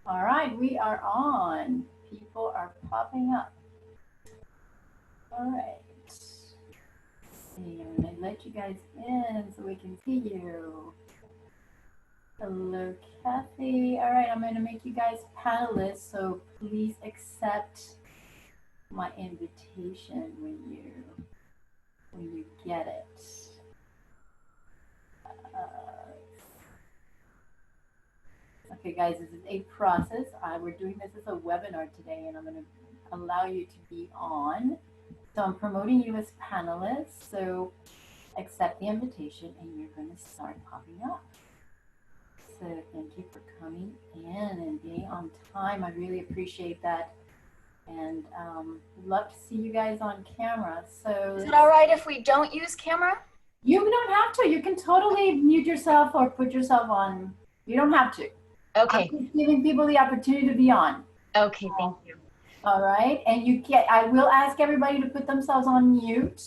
All right, we are on. People are popping up. All right. Let's see, I'm gonna let you guys in so we can see you. Hello, Kathy. All right, I'm gonna make you guys panelists, so please accept my invitation when you get it. Okay, guys, this is a process. We're doing this as a webinar today, and I'm going to allow you to be on. So I'm promoting you as panelists. So accept the invitation, and you're going to start popping up. So thank you for coming in and being on time. I really appreciate that. And love to see you guys on camera. So is it all right if we don't use camera? You don't have to. You can totally mute yourself or put yourself on. You don't have to. Okay. I'm just giving people the opportunity to be on. Okay, thank you. All right, and I will ask everybody to put themselves on mute.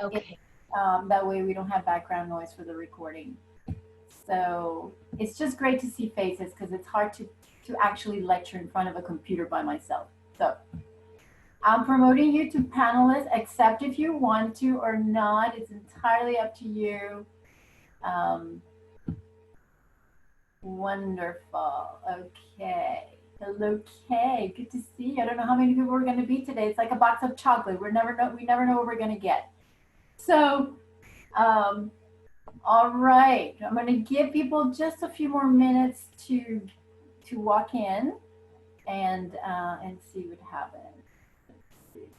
Okay. That way we don't have background noise for the recording. So it's just great to see faces because it's hard to actually lecture in front of a computer by myself. So I'm promoting you to panelists, except if you want to or not. It's entirely up to you. Wonderful. Okay. Hello, Kay. Good to see you. I don't know how many people we're going to be today. It's like a box of chocolate. We never know what we're going to get. So, all right. I'm going to give people just a few more minutes to walk in and see what happens. Let's see.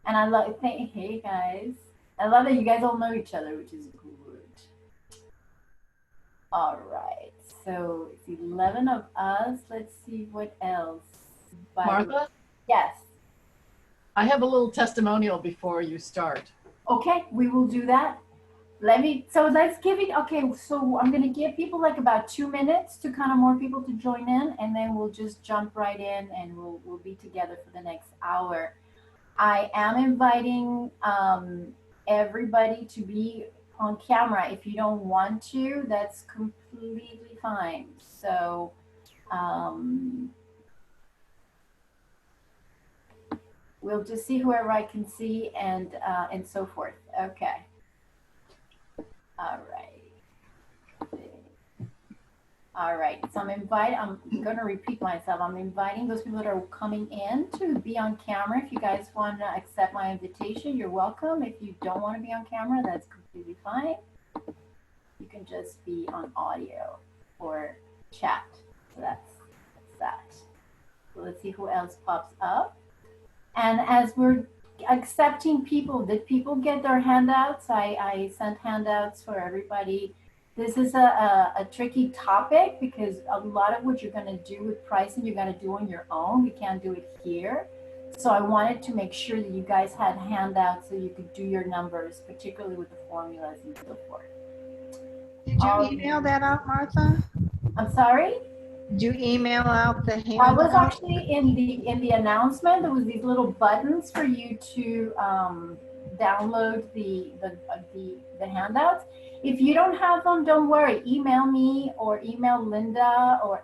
And I love. Hey guys. I love that you guys all know each other, which is good. All right, so it's 11 of us. Let's see what else. Martha? Yes. I have a little testimonial before you start. Okay, we will do that. Let's give it, okay, so I'm gonna give people like about 2 minutes to kind of more people to join in, and then we'll just jump right in and we'll be together for the next hour. I am inviting everybody to be on camera. If you don't want to, that's completely fine. So we'll just see whoever I can see and so forth. Okay. All right. All right. So I'm going to repeat myself. I'm inviting those people that are coming in to be on camera. If you guys want to accept my invitation, you're welcome. If you don't want to be on camera, that's completely fine. You can just be on audio or chat. So that's that. So let's see who else pops up. And as we're accepting people, did people get their handouts? I sent handouts for everybody. This is a tricky topic because a lot of what you're going to do with pricing, you're going to do on your own. We can't do it here. So I wanted to make sure that you guys had handouts so you could do your numbers, particularly with the formulas and so forth. Did you email that out, Martha? I'm sorry? Did you email out the handout? I was actually in the announcement. There was these little buttons for you to download the handouts. If you don't have them, don't worry. Email me or email Linda or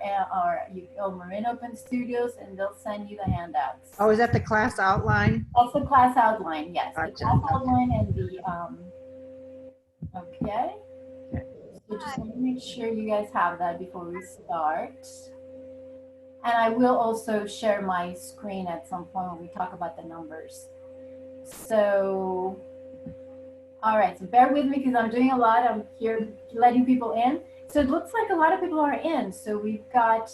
Marin Open Studios, and they'll send you the handouts. Oh, is that the class outline? That's the class outline. Yes, Gotcha. the class outline and the okay. So just want to make sure you guys have that before we start. And I will also share my screen at some point when we talk about the numbers. So, all right, so bear with me because I'm doing a lot. I'm here letting people in. So it looks like a lot of people are in. So we've got,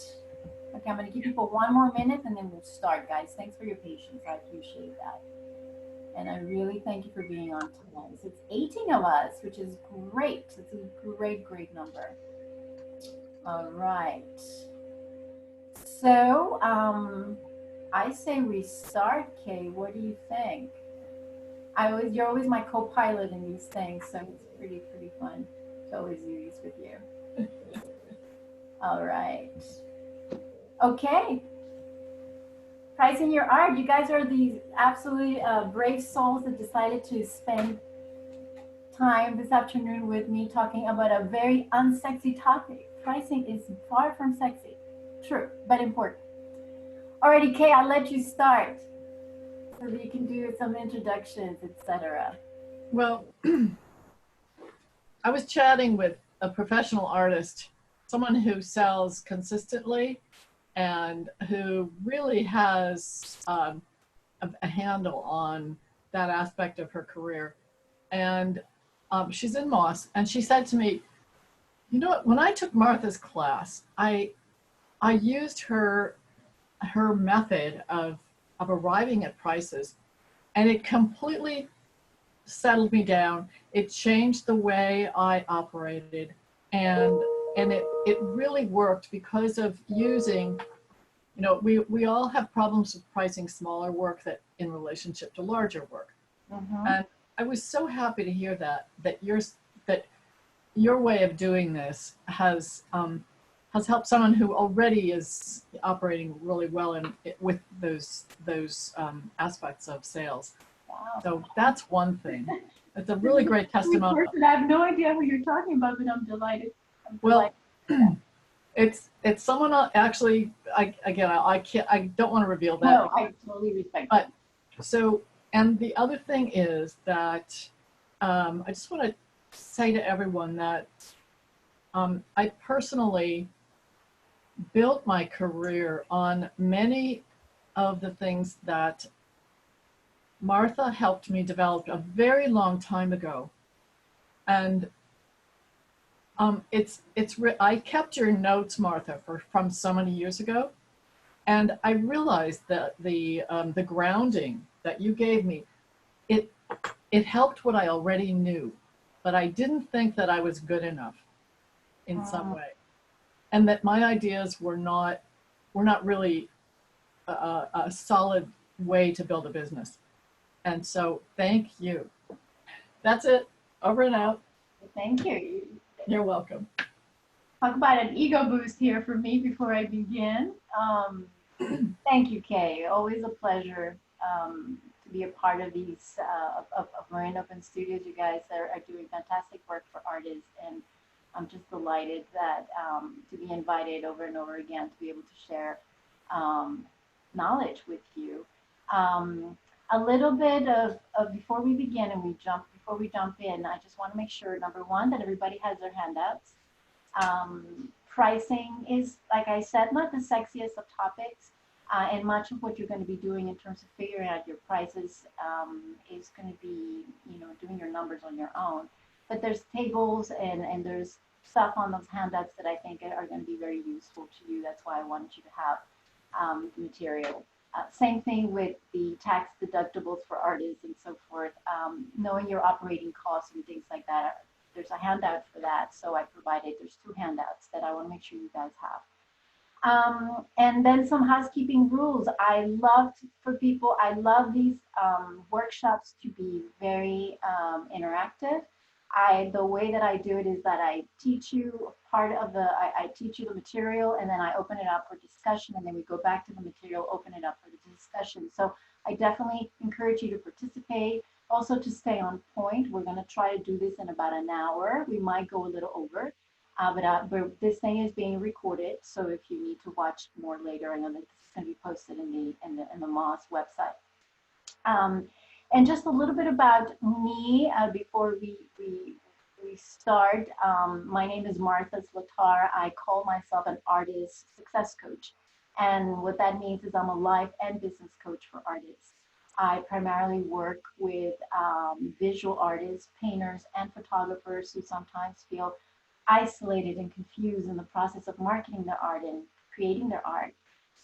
okay, I'm gonna give people 1 more minute and then we'll start, guys. Thanks for your patience, I appreciate that. And I really thank you for being on tonight. So it's 18 of us, which is great. It's a great, great number. All right. So I say we start, Kay. What do you think? You're always my co-pilot in these things, so it's pretty fun to always do these with you. All right. Okay. pricing your art. You guys are these absolutely brave souls that decided to spend time this afternoon with me talking about a very unsexy topic. Pricing is far from sexy. True, but important. Alrighty, Kay, I'll let you start so that you can do some introductions, etc. Well, I was chatting with a professional artist, someone who sells consistently and who really has a handle on that aspect of her career. And she's in Moss, and she said to me, you know what, when I took Martha's class, I used her method of arriving at prices, and it completely settled me down. It changed the way I operated, and it really worked because of using, you know, we all have problems with pricing smaller work that in relationship to larger work. Mm-hmm. And I was so happy to hear that your way of doing this has helped someone who already is operating really well with those aspects of sales. Wow. So that's one thing. It's a really great testimonial. Person, I have no idea who you're talking about, but I'm delighted. Well, it's someone actually. I can't. I don't want to reveal that. No, I totally respect. But so, and the other thing is that I just want to say to everyone that I personally built my career on many of the things that Martha helped me develop a very long time ago. And I kept your notes, Martha, from so many years ago. And I realized that the grounding that you gave me, it helped what I already knew, but I didn't think that I was good enough in some way. And that my ideas were not really a solid way to build a business. And so thank you. That's it. Over and out. Thank you. You're welcome. Talk about an ego boost here for me before I begin. Thank you, Kay. Always a pleasure to be a part of these of Marin Open Studios. You guys are doing fantastic work for artists, and I'm just delighted that to be invited over and over again to be able to share knowledge with you. A little bit of before we begin and before we jump in, I just want to make sure, number one, that everybody has their handouts. Pricing is, like I said, not the sexiest of topics, and much of what you're going to be doing in terms of figuring out your prices is going to be, you know, doing your numbers on your own. But there's tables and there's stuff on those handouts that I think are going to be very useful to you. That's why I wanted you to have the material. Same thing with the tax deductibles for artists and so forth. Knowing your operating costs and things like that. There's a handout for that. So I provided, there's 2 handouts that I want to make sure you guys have. And then some housekeeping rules. I love these workshops to be very interactive. The way that I do it is that I teach you I teach you the material, and then I open it up for discussion, and then we go back to the material, open it up for the discussion. So I definitely encourage you to participate, also to stay on point. We're going to try to do this in about an hour. We might go a little over, but this thing is being recorded, so if you need to watch more later, I know that this is going to be posted in the Moss website. And just a little bit about me before we start. My name is Martha Zlatar. I call myself an artist success coach. And what that means is I'm a life and business coach for artists. I primarily work with visual artists, painters, and photographers who sometimes feel isolated and confused in the process of marketing their art and creating their art.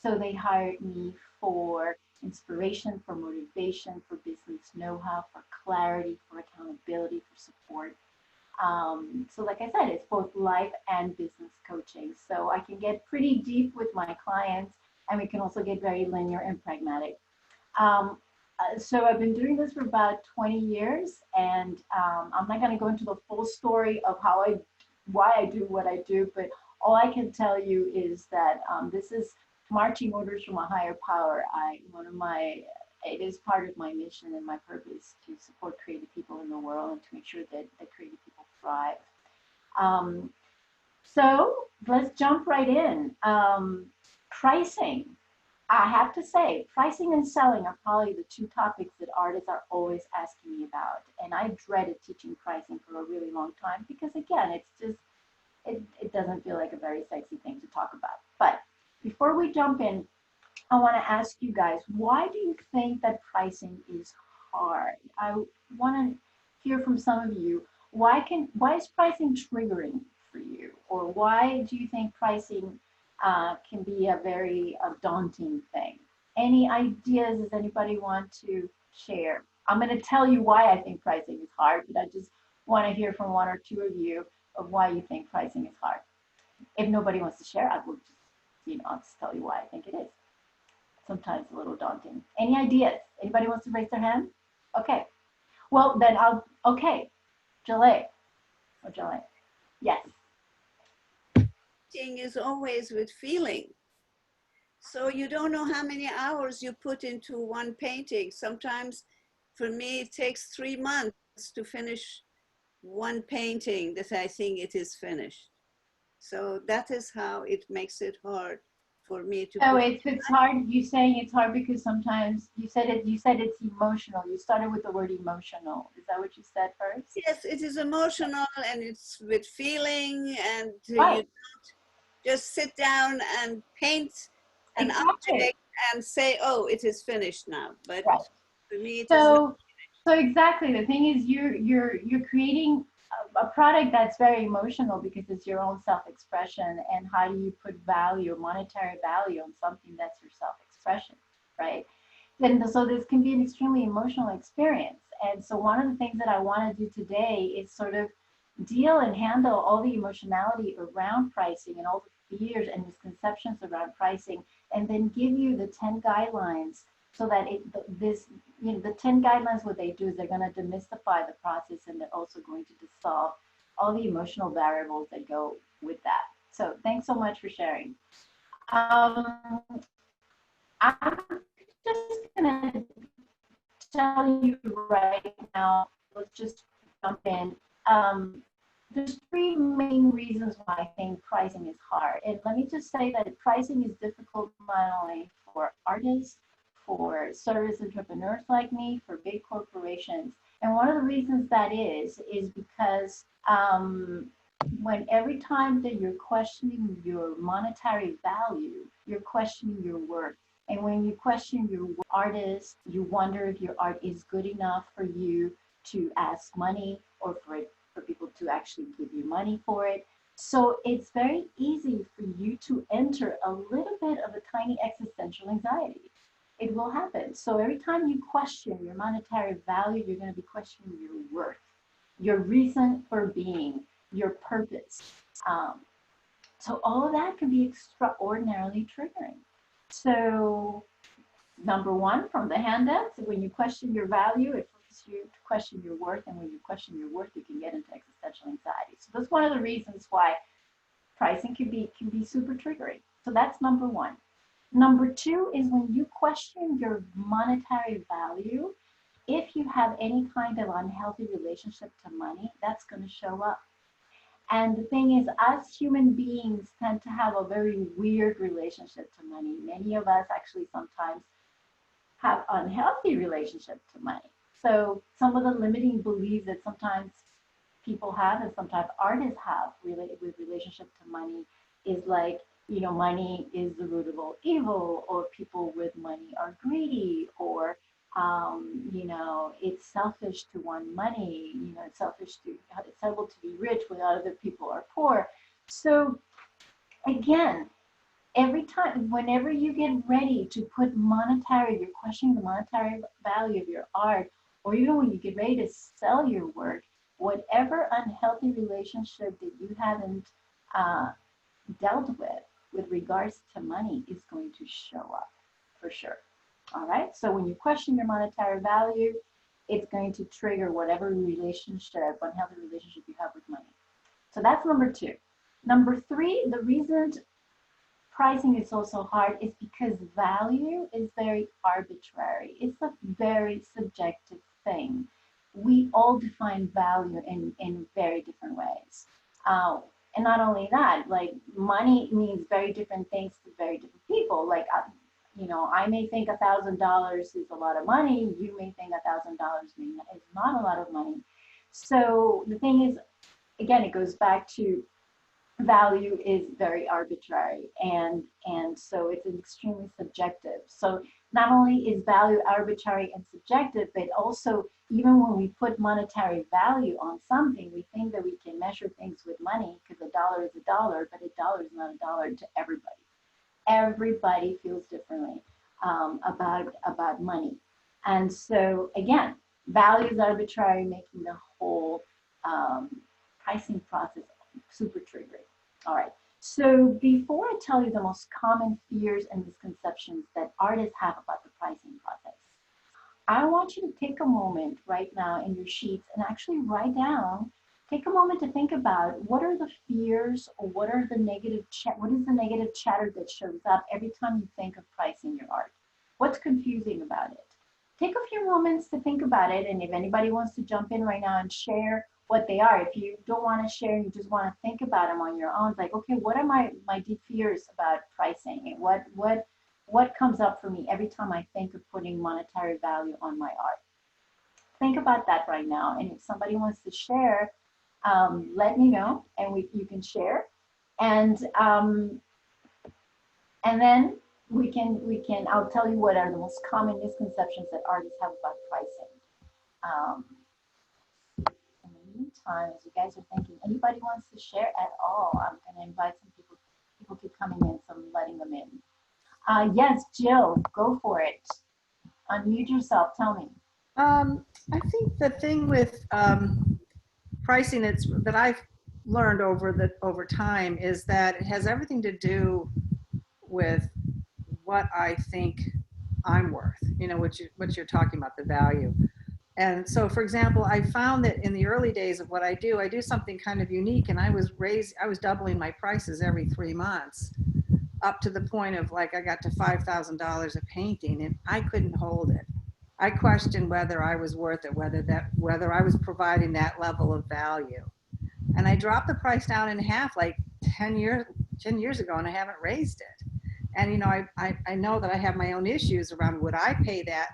So they hired me for inspiration, for motivation, for business know-how, for clarity, for accountability, for support. So like I said, it's both life and business coaching. So I can get pretty deep with my clients, and we can also get very linear and pragmatic. So I've been doing this for about 20 years, and I'm not going to go into the full story of why I do what I do, but all I can tell you is that this is marching orders from a higher power. It is part of my mission and my purpose to support creative people in the world and to make sure that creative people thrive. So let's jump right in. Pricing. I have to say, pricing and selling are probably the two topics that artists are always asking me about. And I dreaded teaching pricing for a really long time because, again, it's just, it doesn't feel like a very sexy thing to talk about. But before we jump in, I want to ask you guys, why do you think that pricing is hard? I want to hear from some of you. Why is pricing triggering for you? Or why do you think pricing can be a very daunting thing? Any ideas? Does anybody want to share? I'm going to tell you why I think pricing is hard, but I just want to hear from one or two of you of why you think pricing is hard. If nobody wants to share, I will just, I'll just tell you why I think it is. Sometimes a little daunting. Any ideas? Anybody wants to raise their hand? Okay. Well, then okay. Jaleh. Oh, Jaleh. Yes. Painting is always with feeling. So you don't know how many hours you put into one painting. Sometimes for me, it takes 3 months to finish one painting that I think it is finished. So that is how it makes it hard for me to. So it's hard. You saying it's hard because sometimes you said it's emotional. You started with the word emotional. Is that what you said first? Yes, it is emotional and it's with feeling, and Right. you don't just sit down and paint an object and say, oh, it is finished now. But right. For me, it is not. So exactly. The thing is, you're creating a product that's very emotional because it's your own self-expression. And how do you put value, monetary value, on something that's your self-expression, right? And so this can be an extremely emotional experience. And so one of the things that I want to do today is sort of deal and handle all the emotionality around pricing and all the fears and misconceptions around pricing, and then give you the 10 guidelines so that the 10 guidelines, what they do is they're going to demystify the process, and they're also going to dissolve all the emotional variables that go with that. So thanks so much for sharing. I'm just going to tell you right now, let's just jump in. There's 3 main reasons why I think pricing is hard. And let me just say that pricing is difficult not only for artists, for service entrepreneurs like me, for big corporations. And one of the reasons that is because when every time that you're questioning your monetary value, you're questioning your worth. And when you question your artist, you wonder if your art is good enough for you to ask money, or for people to actually give you money for it. So it's very easy for you to enter a little bit of a tiny existential anxiety. It will happen. So every time you question your monetary value, you're going to be questioning your worth, your reason for being, your purpose. So all of that can be extraordinarily triggering. So number 1, from the handouts, when you question your value, it forces you to question your worth. And when you question your worth, you can get into existential anxiety. So that's one of the reasons why pricing can be super triggering. So that's number 1. Number 2 is when you question your monetary value, if you have any kind of unhealthy relationship to money, that's going to show up. And the thing is, us human beings tend to have a very weird relationship to money. Many of us actually sometimes have unhealthy relationship to money. So some of the limiting beliefs that sometimes people have and sometimes artists have related with relationship to money is like, money is the root of all evil, or people with money are greedy, or it's selfish to want money, it's able to be rich when other people are poor. So again, every time, whenever you get ready to put you're questioning the monetary value of your art, or even when you get ready to sell your work, whatever unhealthy relationship that you haven't dealt with regards to money is going to show up for sure. All right. So when you question your monetary value, it's going to trigger whatever unhealthy relationship you have with money. So that's number 2. Number 3, the reason pricing is also hard is because value is very arbitrary. It's a very subjective thing. We all define value in very different ways. And not only that, like money means very different things to very different people. Like, I may think $1,000 is a lot of money. You may think $1,000 is not a lot of money. So the thing is, again, it goes back to value is very arbitrary, and so it's extremely subjective. So not only is value arbitrary and subjective, but also even when we put monetary value on something, we think that we can measure things with money because a dollar is a dollar, but a dollar is not a dollar to everybody. Everybody feels differently about money, and so again, value is arbitrary, making the whole pricing process super triggering. All right. So before I tell you the most common fears and misconceptions that artists have about the pricing process, I want you to take a moment right now in your sheets and actually write down, take a moment to think about what are the fears or what is the negative chatter that shows up every time you think of pricing your art? What's confusing about it? Take a few moments to think about it, and if anybody wants to jump in right now and share what they are, if you don't want to share, you just want to think about them on your own, like, okay, what are my deep fears about pricing, and what comes up for me every time I think of putting monetary value on my art? Think about that right now, and if somebody wants to share, let me know, and you can share, and then we can I'll tell you what are the most common misconceptions that artists have about pricing. In the meantime, as you guys are thinking, anybody wants to share at all, I'm going to invite some people. People keep coming in, so I'm letting them in. Yes, Jill, go for it. Unmute yourself. Tell me. I think the thing with pricing that I've learned over time is that it has everything to do with what I think I'm worth. What you're talking about, the value. And so, for example, I found that in the early days of what I do something kind of unique, and I was doubling my prices every 3 months, up to the point of like I got to $5,000 a painting, and I couldn't hold it. I questioned whether I was worth it, whether I was providing that level of value. And I dropped the price down in half like 10 years ago, and I haven't raised it. And I know that I have my own issues around would I pay that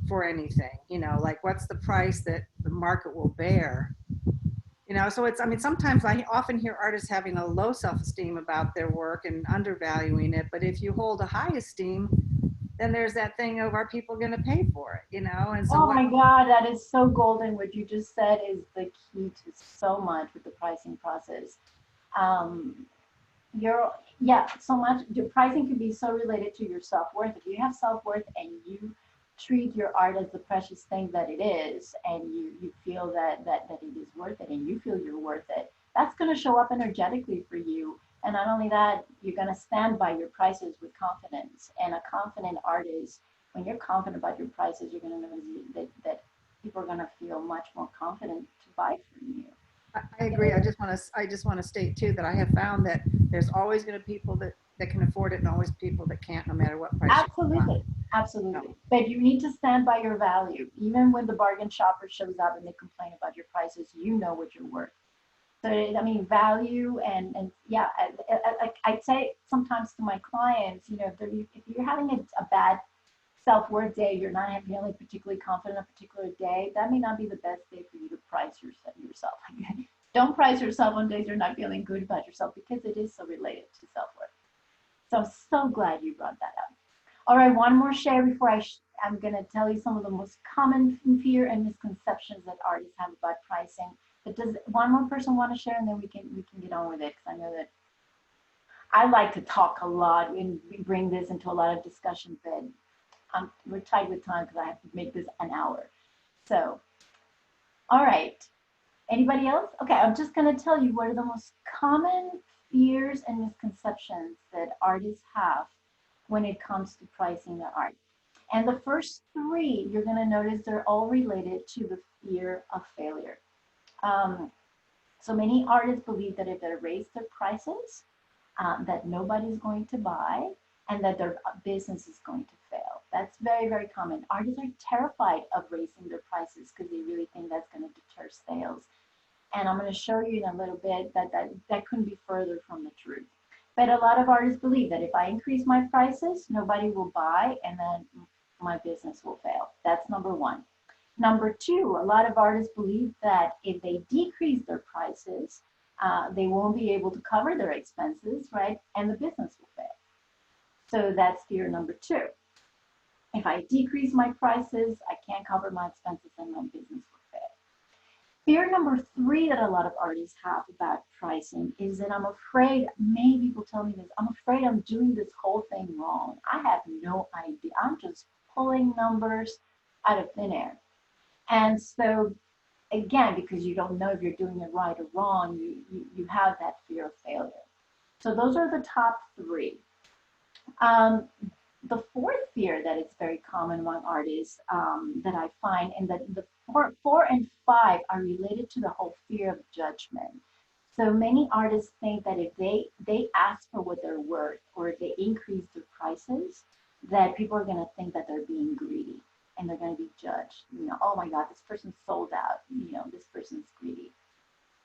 for anything, like what's the price that the market will bear, so sometimes I often hear artists having a low self-esteem about their work and undervaluing it, but if you hold a high esteem, then there's that thing of are people going to pay for it, and so Oh my God, that is so golden. What you just said is the key to so much with the pricing process. So much. Your pricing can be so related to your self-worth. If you have self-worth and you treat your art as the precious thing that it is, and you feel that it is worth it, and you feel you're worth it, that's going to show up energetically for you. And not only that, you're going to stand by your prices with confidence. And a confident artist, when you're confident about your prices, you're going to notice that people are going to feel much more confident to buy from you. I agree. I just want to state too that I have found that there's always going to be people that can afford it, and always people that can't, no matter what price. Absolutely. No. But you need to stand by your value. Even when the bargain shopper shows up and they complain about your prices, you know what you're worth. So value and yeah, I'd say sometimes to my clients, if you're having a bad self-worth day, you're not feeling particularly confident a particular day, that may not be the best day for you to price yourself. Don't price yourself on days you're not feeling good about yourself, because it is so related to self-worth. So I'm so glad you brought that up. All right, one more share before I'm going to tell you some of the most common fear and misconceptions that artists have about pricing. But does one more person want to share, and then we can get on with it, because I know that I like to talk a lot and we bring this into a lot of discussion, but we're tight with time because I have to make this an hour. So, all right. Anybody else? Okay, I'm just going to tell you what are the most common fears and misconceptions that artists have when it comes to pricing their art. And the first three, you're going to notice they're all related to the fear of failure. So many artists believe that if they raise their prices, that nobody's going to buy, and that their business is going to fail. That's very, very common. Artists are terrified of raising their prices because they really think that's going to deter sales. And I'm going to show you in a little bit that couldn't be further from the truth. But a lot of artists believe that if I increase my prices, nobody will buy, and then my business will fail. That's number one. Number two, a lot of artists believe that if they decrease their prices, they won't be able to cover their expenses, right? And the business will fail. So that's fear number two. If I decrease my prices, I can't cover my expenses and my business will fail. Fear number three that a lot of artists have about pricing is that I'm afraid, many people tell me this, I'm afraid I'm doing this whole thing wrong. I have no idea. I'm just pulling numbers out of thin air. And so, again, because you don't know if you're doing it right or wrong, you have that fear of failure. So those are the top three. The fourth fear that is very common among artists that I find, and that the four and five are related to the whole fear of judgment. So many artists think that if they ask for what they're worth, or if they increase their prices, that people are going to think that they're being greedy, and they're going to be judged. You know, oh my God, this person's sold out. You know, this person's greedy.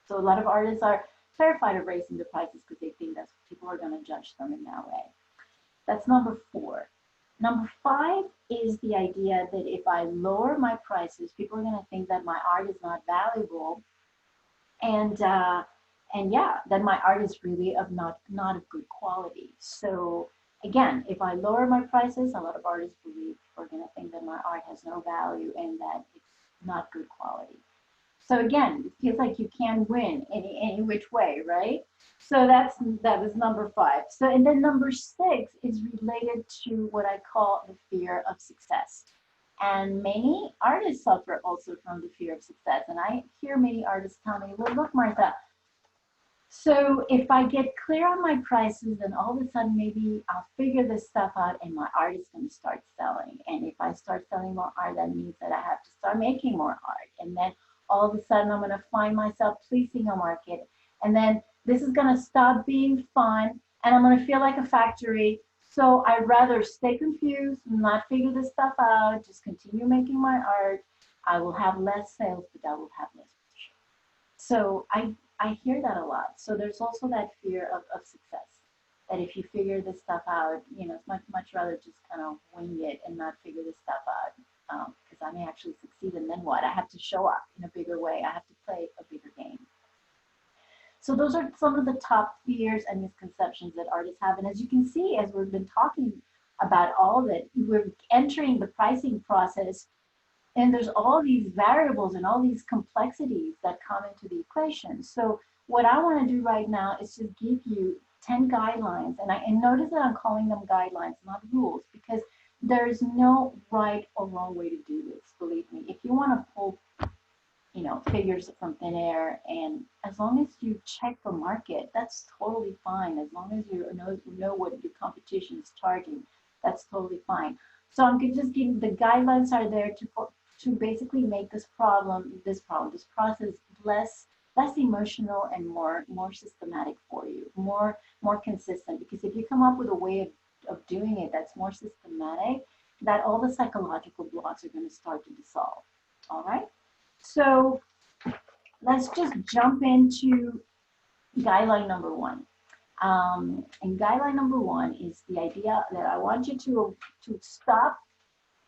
So a lot of artists are terrified of raising the prices because they think that people are going to judge them in that way. That's number four. Number five is the idea that if I lower my prices, people are going to think that my art is not valuable, and yeah, that my art is really of not of good quality. So again, if I lower my prices, a lot of artists believe are going to think that my art has no value and that it's not good quality. So again, it feels like you can win any which way, right? So that was number five. So, and then number six is related to what I call the fear of success. And many artists suffer also from the fear of success. And I hear many artists tell me, well, look, Martha, so if I get clear on my prices, then all of a sudden maybe I'll figure this stuff out and my art is going to start selling. And if I start selling more art, that means that I have to start making more art. And then all of a sudden I'm going to find myself pleasing a market. And then this is going to stop being fun and I'm going to feel like a factory. So I'd rather stay confused, not figure this stuff out, just continue making my art. I will have less sales, but I will have less pressure. So I hear that a lot. So there's also that fear of success, that if you figure this stuff out, you know, it's much rather just kind of wing it and not figure this stuff out, because I may actually succeed, and then what? I have to show up in a bigger way. I have to play a bigger game. So those are some of the top fears and misconceptions that artists have. And as you can see, as we've been talking about all of it, we're entering the pricing process, and there's all these variables and all these complexities that come into the equation. So what I want to do right now is to give you 10 guidelines. And notice that I'm calling them guidelines, not rules, because there's no right or wrong way to do this, believe me. If you want to pull, you know, figures from thin air, and as long as you check the market, that's totally fine. As long as you know what your competition is charging, that's totally fine. So I'm just giving, the guidelines are there to basically make this process less emotional and more systematic for you, more consistent. Because if you come up with a way of doing it that's more systematic, that all the psychological blocks are going to start to dissolve. All right. So let's just jump into guideline number one. And guideline number one is the idea that I want you to stop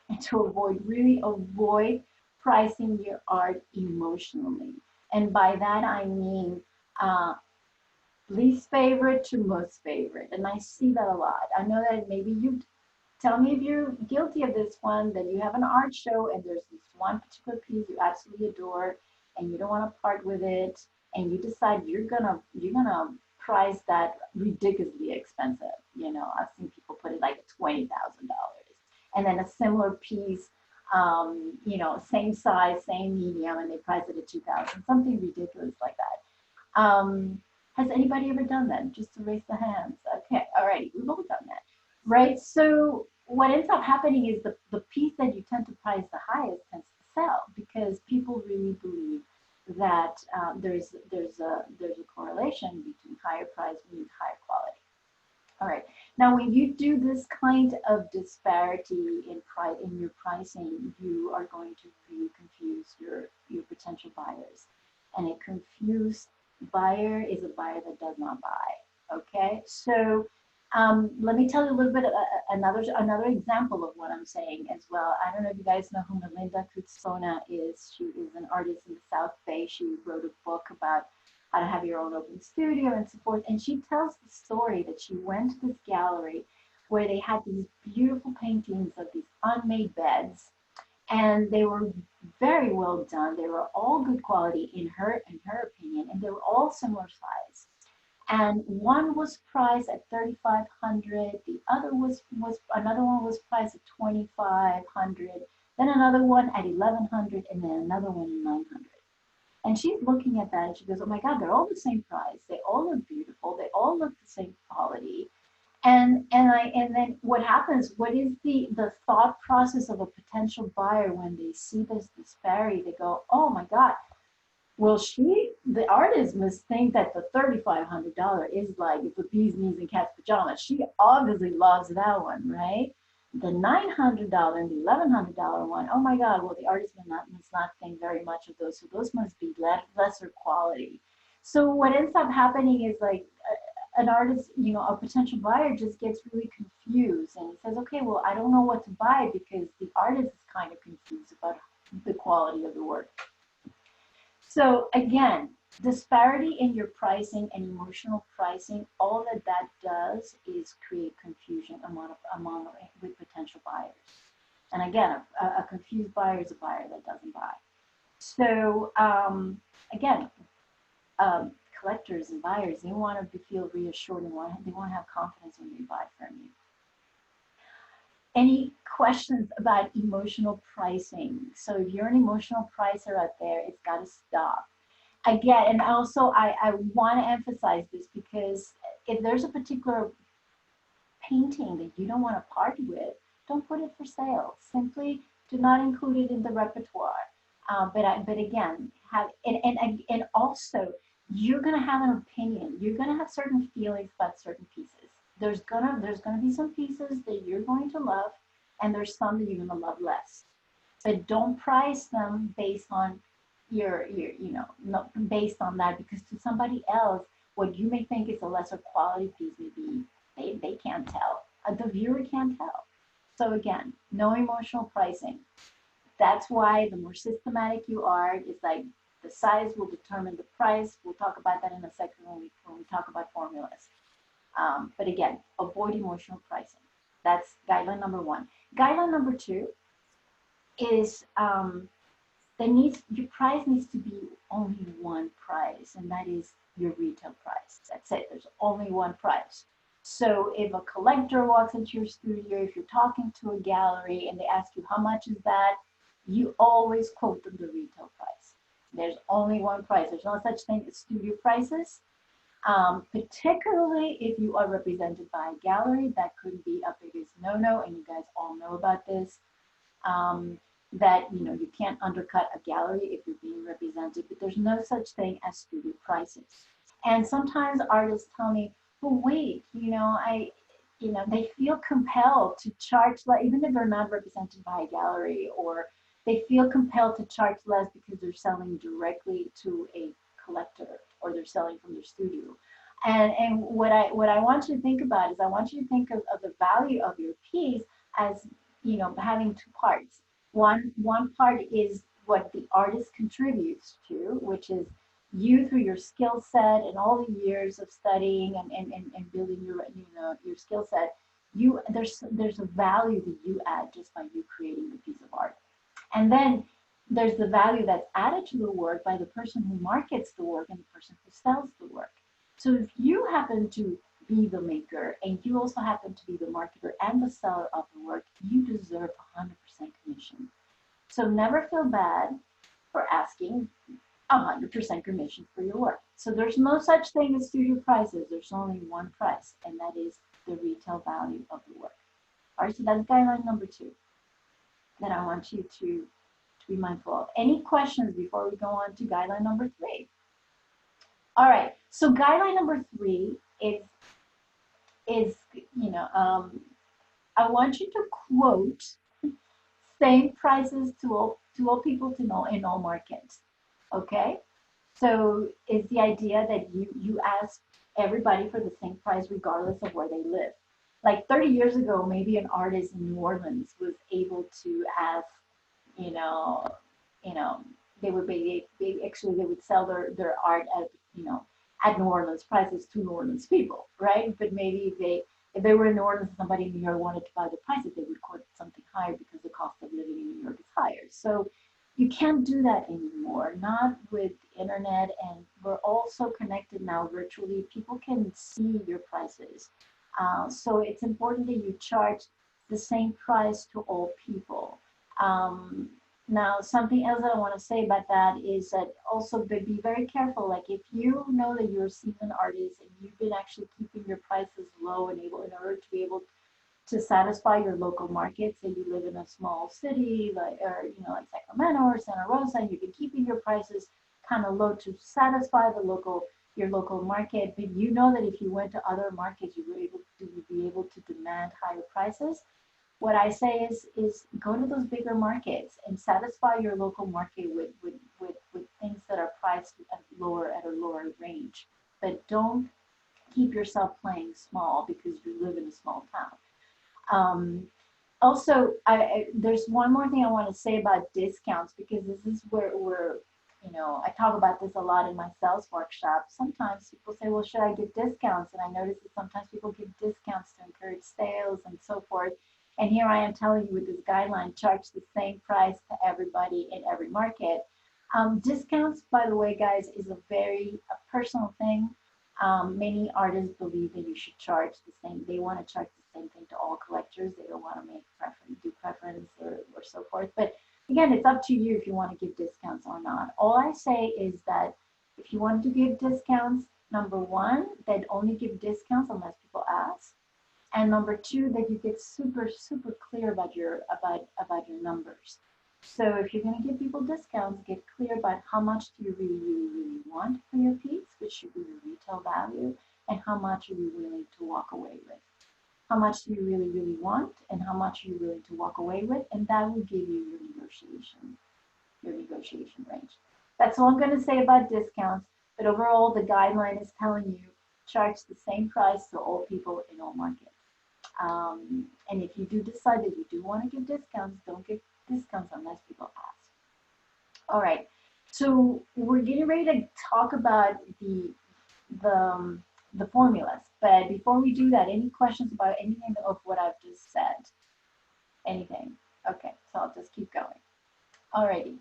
and to really avoid pricing your art emotionally. And by that I mean least favorite to most favorite. And I see that a lot. I know that maybe you tell me if you're guilty of this one, that you have an art show and there's this one particular piece you absolutely adore and you don't want to part with it, and you decide you're gonna price that ridiculously expensive. You know, I've seen people put it like at $20,000, and then a similar piece, you know, same size, same medium, and they price it at $2,000, something ridiculous like that. Has anybody ever done that? Just to raise the hands. Okay, all right, we've all done that, right? So what ends up happening is the piece that you tend to price the highest tends to sell, because people really believe that there's a correlation between higher price and higher quality. Now, when you do this kind of disparity in your pricing, you are going to really confuse your potential buyers. And a confused buyer is a buyer that does not buy. Okay, so let me tell you a little bit another example of what I'm saying as well. I don't know if you guys know who Melinda Kutsona is. She is an artist in the South Bay. She wrote a book about how to have your own open studio and so forth. And she tells the story that she went to this gallery where they had these beautiful paintings of these unmade beds, and they were very well done. They were all good quality in her opinion, and they were all similar size. And one was priced at $3,500. The other another one was priced at $2,500. Then another one at $1,100, and then another one at $900. And she's looking at that and she goes, oh my God, they're all the same price. They all look beautiful. They all look the same quality. And then what happens, what is the thought process of a potential buyer when they see this disparity? They go, oh my God, well, the artist must think that the $3,500 is like the bee's knees and cat's pajamas. She obviously loves that one, right? The $900 and the $1,100 one, oh my God, well, the artist must not think very much of those. So those must be lesser quality. So what ends up happening is like an artist, a potential buyer just gets really confused and he says, okay, well, I don't know what to buy because the artist is kind of confused about the quality of the work. So again, disparity in your pricing and emotional pricing, all that does is create confusion with potential buyers. And again, a confused buyer is a buyer that doesn't buy. So again, collectors and buyers, they want to feel reassured and they want to have confidence when they buy from you. Any questions about emotional pricing? So if you're an emotional pricer out there, it's got to stop. Again, and also I want to emphasize this because if there's a particular painting that you don't want to part with, don't put it for sale. Simply do not include it in the repertoire. But again, and also you're gonna have an opinion. You're gonna have certain feelings about certain pieces. There's gonna be some pieces that you're going to love, and there's some that you're gonna love less. But don't price them based on not based on that, because to somebody else, what you may think is a lesser quality piece may be they can't tell. The viewer can't tell. So again, no emotional pricing. That's why the more systematic you are, it's like the size will determine the price. We'll talk about that in a second when we talk about formulas. But again, avoid emotional pricing. That's guideline number 1. Guideline number 2 is your price needs to be only one price, and that is your retail price. That's it. There's only one price. So if a collector walks into your studio, if you're talking to a gallery and they ask you how much is that, you always quote them the retail price. There's only one price. There's no such thing as studio prices. Particularly if you are represented by a gallery, that could be a biggest no-no, and you guys all know about this. That you can't undercut a gallery if you're being represented, but there's no such thing as studio prices. And sometimes artists tell me, well, wait, they feel compelled to charge less, even if they're not represented by a gallery, or they feel compelled to charge less because they're selling directly to a collector or they're selling from their studio. And what I want you to think about is I want you to think of the value of your piece as having two parts. One part is what the artist contributes to, which is you through your skill set and all the years of studying and building your skill set. There's a value that you add just by you creating the piece of art. And then there's the value that's added to the work by the person who markets the work and the person who sells the work. So if you happen to be the maker and you also happen to be the marketer and the seller of the work, you deserve 100% commission. So never feel bad for asking 100% commission for your work. So there's no such thing as studio prices. There's only one price, and that is the retail value of the work. All right, so that's guideline number 2 that I want you to be mindful of. Any questions before we go on to guideline number 3? All right, so guideline number 3 is is, I want you to quote same prices to all people to know in all markets. Okay? So it's the idea that you ask everybody for the same price regardless of where they live. Like 30 years ago, maybe an artist in New Orleans was able to ask, you know, you know, actually they would sell their art at, at New Orleans prices to New Orleans people, right? But maybe if they were in New Orleans and somebody in New York wanted to buy the prices, they would quote something higher because the cost of living in New York is higher. So you can't do that anymore, not with the internet, and we're all so connected now virtually. People can see your prices. So it's important that you charge the same price to all people. Um, Now, something else that I want to say about that is that also be very careful. Like if you know that you're a seasoned artist and you've been actually keeping your prices low and able in order to be able to satisfy your local markets, and you live in a small city like, or like Sacramento or Santa Rosa, and you've been keeping your prices kind of low to satisfy your local market, but you know that if you went to other markets, you would be able to demand higher prices. What I say is go to those bigger markets and satisfy your local market with things that are priced at a lower range. But don't keep yourself playing small because you live in a small town. Um, Also, there's one more thing I want to say about discounts, because this is where I talk about this a lot in my sales workshop. Sometimes people say, well, should I give discounts? And I notice that sometimes people give discounts to encourage sales and so forth. And here I am telling you with this guideline, charge the same price to everybody in every market. Discounts, by the way, guys, is a personal thing. Many artists believe that you should charge the same. They want to charge the same thing to all collectors. They don't want to do preference or so forth. But again, it's up to you if you want to give discounts or not. All I say is that if you want to give discounts, number one, that only give discounts unless people ask. And number two, that you get super, super clear about your numbers. So if you're going to give people discounts, get clear about how much do you really, really, really want for your piece, which should be your retail value, and how much are you willing to walk away with. How much do you really, really want, and how much are you willing to walk away with, and that will give you your negotiation range. That's all I'm going to say about discounts, but overall, the guideline is telling you charge the same price to all people in all markets. And if you do decide that you do want to give discounts, don't give discounts unless people ask. All right, so we're getting ready to talk about the formulas, but before we do that, any questions about anything of what I've just said? Anything? Okay, so I'll just keep going. Alrighty.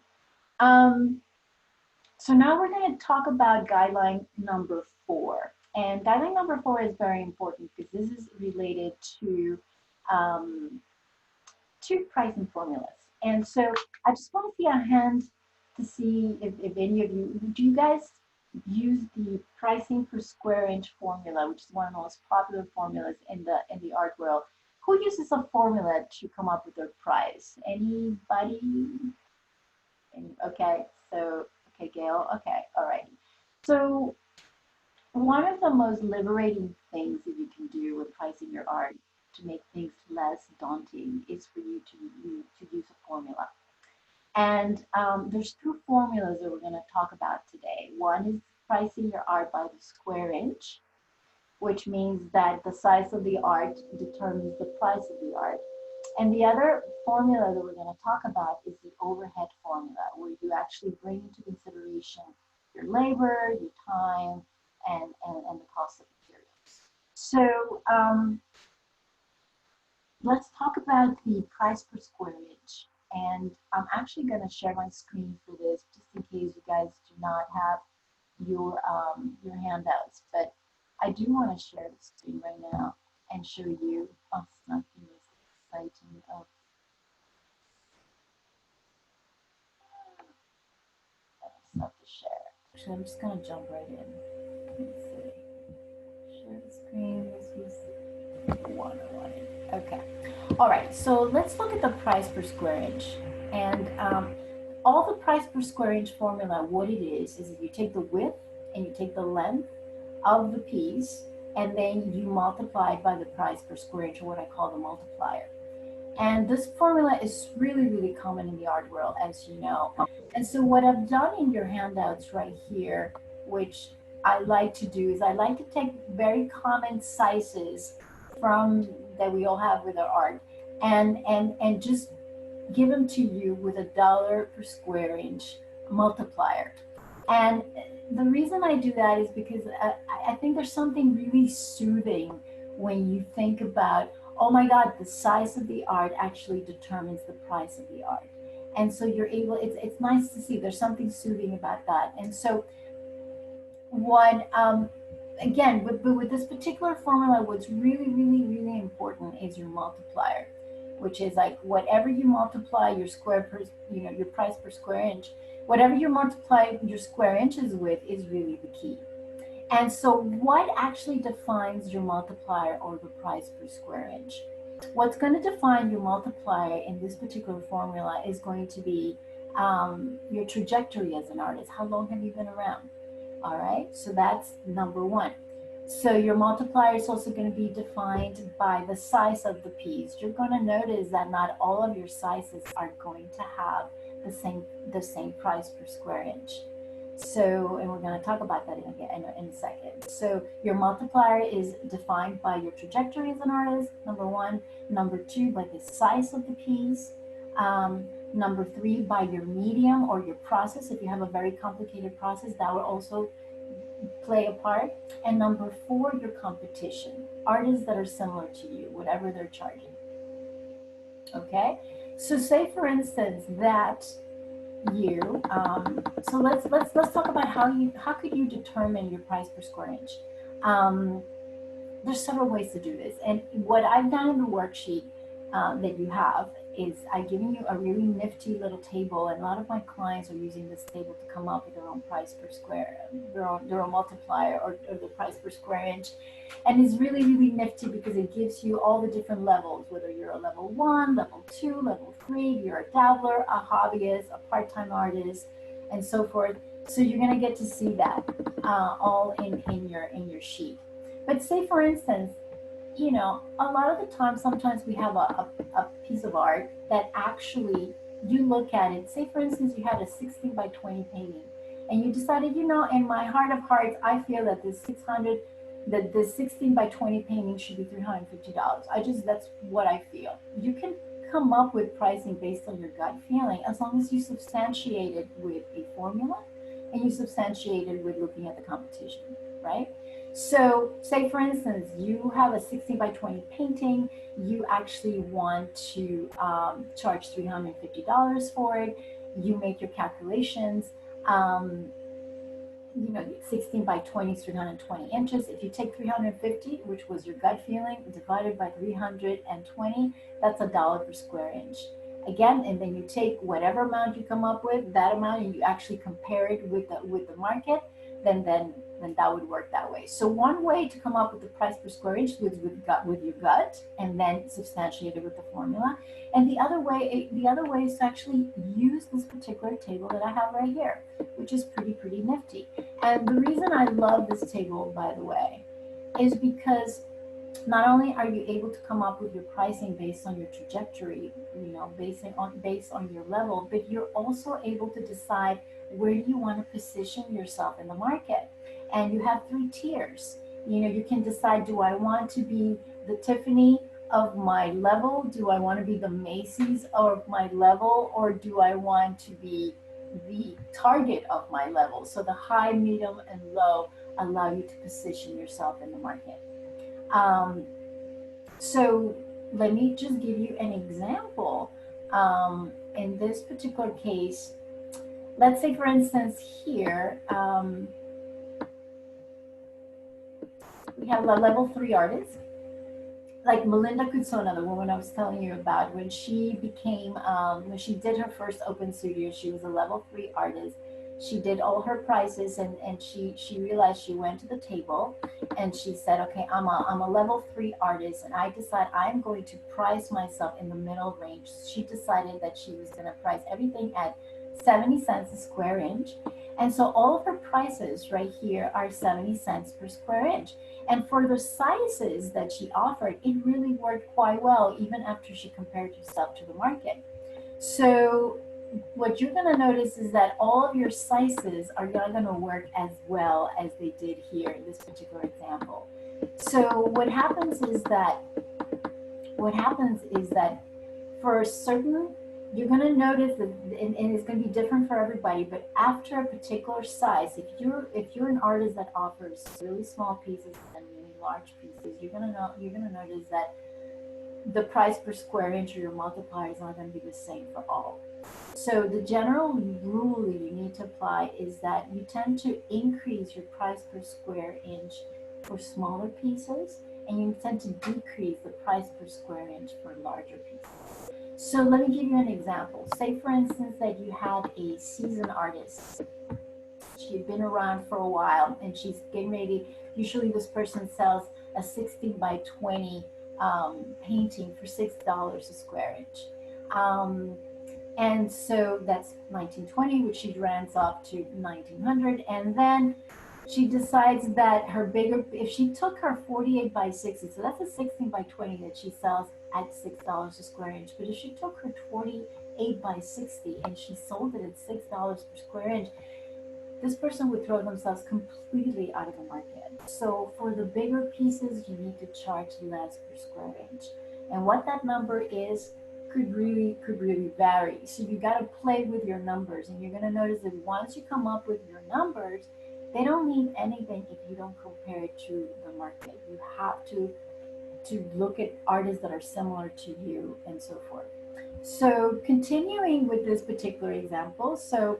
So now we're going to talk about guideline number 4. And guideline number 4 is very important because this is related to pricing formulas. And so I just want to see a hand to see if any of you, do you guys use the pricing per square inch formula, which is one of the most popular formulas in the art world? Who uses a formula to come up with their price? Anybody? Okay, so, okay, Gail, okay, all right. So one of the most liberating things that you can do with pricing your art to make things less daunting is for you to use a formula. And there's 2 formulas that we're going to talk about today. One is pricing your art by the square inch, which means that the size of the art determines the price of the art. And the other formula that we're going to talk about is the overhead formula, where you actually bring into consideration your labor, your time, and the cost of materials. So let's talk about the price per square inch. And I'm actually going to share my screen for this, just in case you guys do not have your handouts. But I do want to share the screen right now and show you. Oh, it's not being exciting. Oh, stuff to share. Actually, I'm just going to jump right in. Let's see. Share the screen. This is one. Okay. All right. So let's look at the price per square inch. And all the price per square inch formula, what it is you take the width and you take the length of the piece, and then you multiply it by the price per square inch, or what I call the multiplier. And this formula is really, really common in the art world, as you know. And so what I've done in your handouts right here, which I like to do, is I like to take very common sizes from that we all have with our art, and just give them to you with $1 per square inch multiplier. And the reason I do that is because I think there's something really soothing when you think about, oh my God, the size of the art actually determines the price of the art. And so you're able, it's nice to see there's something soothing about that. And so what, again, with this particular formula, what's really, really, really important is your multiplier, which is like whatever you multiply your square per, your price per square inch, whatever you multiply your square inches with is really the key. And so what actually defines your multiplier or the price per square inch? What's going to define your multiplier in this particular formula is going to be your trajectory as an artist. How long have you been around? All right, so that's number one. So your multiplier is also going to be defined by the size of the piece. You're going to notice that not all of your sizes are going to have the same price per square inch. So, and we're going to talk about that in a second. So your multiplier is defined by your trajectory as an artist, number one. Number two, by the size of the piece. Number three, by your medium or your process. If you have a very complicated process, that will also play a part. And number four, your competition. Artists that are similar to you, whatever they're charging. Okay? So say for instance that you so let's talk about how could you determine your price per square inch. There's several ways to do this, and what I've done in the worksheet that you have is I've given you a really nifty little table, and a lot of my clients are using this table to come up with their own price per square, their own multiplier, or the price per square inch. And it's really, really nifty because it gives you all the different levels, whether you're a level 1, level 2, level 3, you're a dabbler, a hobbyist, a part-time artist, and so forth. So you're going to get to see that all in your sheet. But say, for instance, a lot of the time, sometimes we have a piece of art that actually you look at it. Say, for instance, you had a 16 by 20 painting, and you decided, in my heart of hearts, I feel that this 16 by 20 painting should be $350. That's what I feel. You can come up with pricing based on your gut feeling, as long as you substantiate it with a formula and you substantiate it with looking at the competition, right? So say for instance, you have a 16 by 20 painting, you actually want to charge $350 for it. You make your calculations. 16 by 20 is 320 inches. If you take 350, which was your gut feeling, divided by 320, that's $1 per square inch. Again, and then you take whatever amount you come up with, that amount, and you actually compare it with the market, then that would work that way. So one way to come up with the price per square inch is with your gut, and then substantiate it with the formula. And the other way is to actually use this particular table that I have right here, which is pretty nifty. And the reason I love this table, by the way, is because not only are you able to come up with your pricing based on your trajectory, based on your level, but you're also able to decide where you want to position yourself in the market. And you have 3 tiers. You can decide, do I want to be the Tiffany of my level? Do I want to be the Macy's of my level? Or do I want to be the Target of my level? So the high, medium, and low allow you to position yourself in the market. So let me just give you an example. In this particular case, let's say for instance here, we have a level 3 artist, like Melinda Kutsona, the woman I was telling you about. When she became, when she did her first open studio, she was a level 3 artist. She did all her prices, and she realized, she went to the table and she said, okay, I'm a level 3 artist, and I decide I'm going to price myself in the middle range. She decided that she was going to price everything at 70 cents a square inch. And so all of her prices right here are 70 cents per square inch. And for the sizes that she offered, it really worked quite well, even after she compared herself to the market. So what you're going to notice is that all of your sizes are not going to work as well as they did here in this particular example. So what happens is that for certain, you're going to notice that, and it's going to be different for everybody, but after a particular size, if you're an artist that offers really small pieces and really large pieces, you're going to notice that the price per square inch or your multiplier is not going to be the same for all. So the general rule you need to apply is that you tend to increase your price per square inch for smaller pieces, and you tend to decrease the price per square inch for larger pieces. So let me give you an example. Say, for instance, that you have a seasoned artist. She's been around for a while, and she's getting ready. Usually this person sells a 16 by 20 painting for $6 a square inch. And so that's 1920, which she rents off to 1900. And then she decides that her bigger, if she took her 48 by 60, so that's a 16 by 20 that she sells at $6 a square inch. But if she took her 48 by 60 and she sold it at $6 per square inch, this person would throw themselves completely out of the market. So for the bigger pieces, you need to charge less per square inch. And what that number is could really vary. So you got to play with your numbers, and you're going to notice that once you come up with your numbers, they don't mean anything if you don't compare it to the market. You have to look at artists that are similar to you and so forth. So continuing with this particular example, so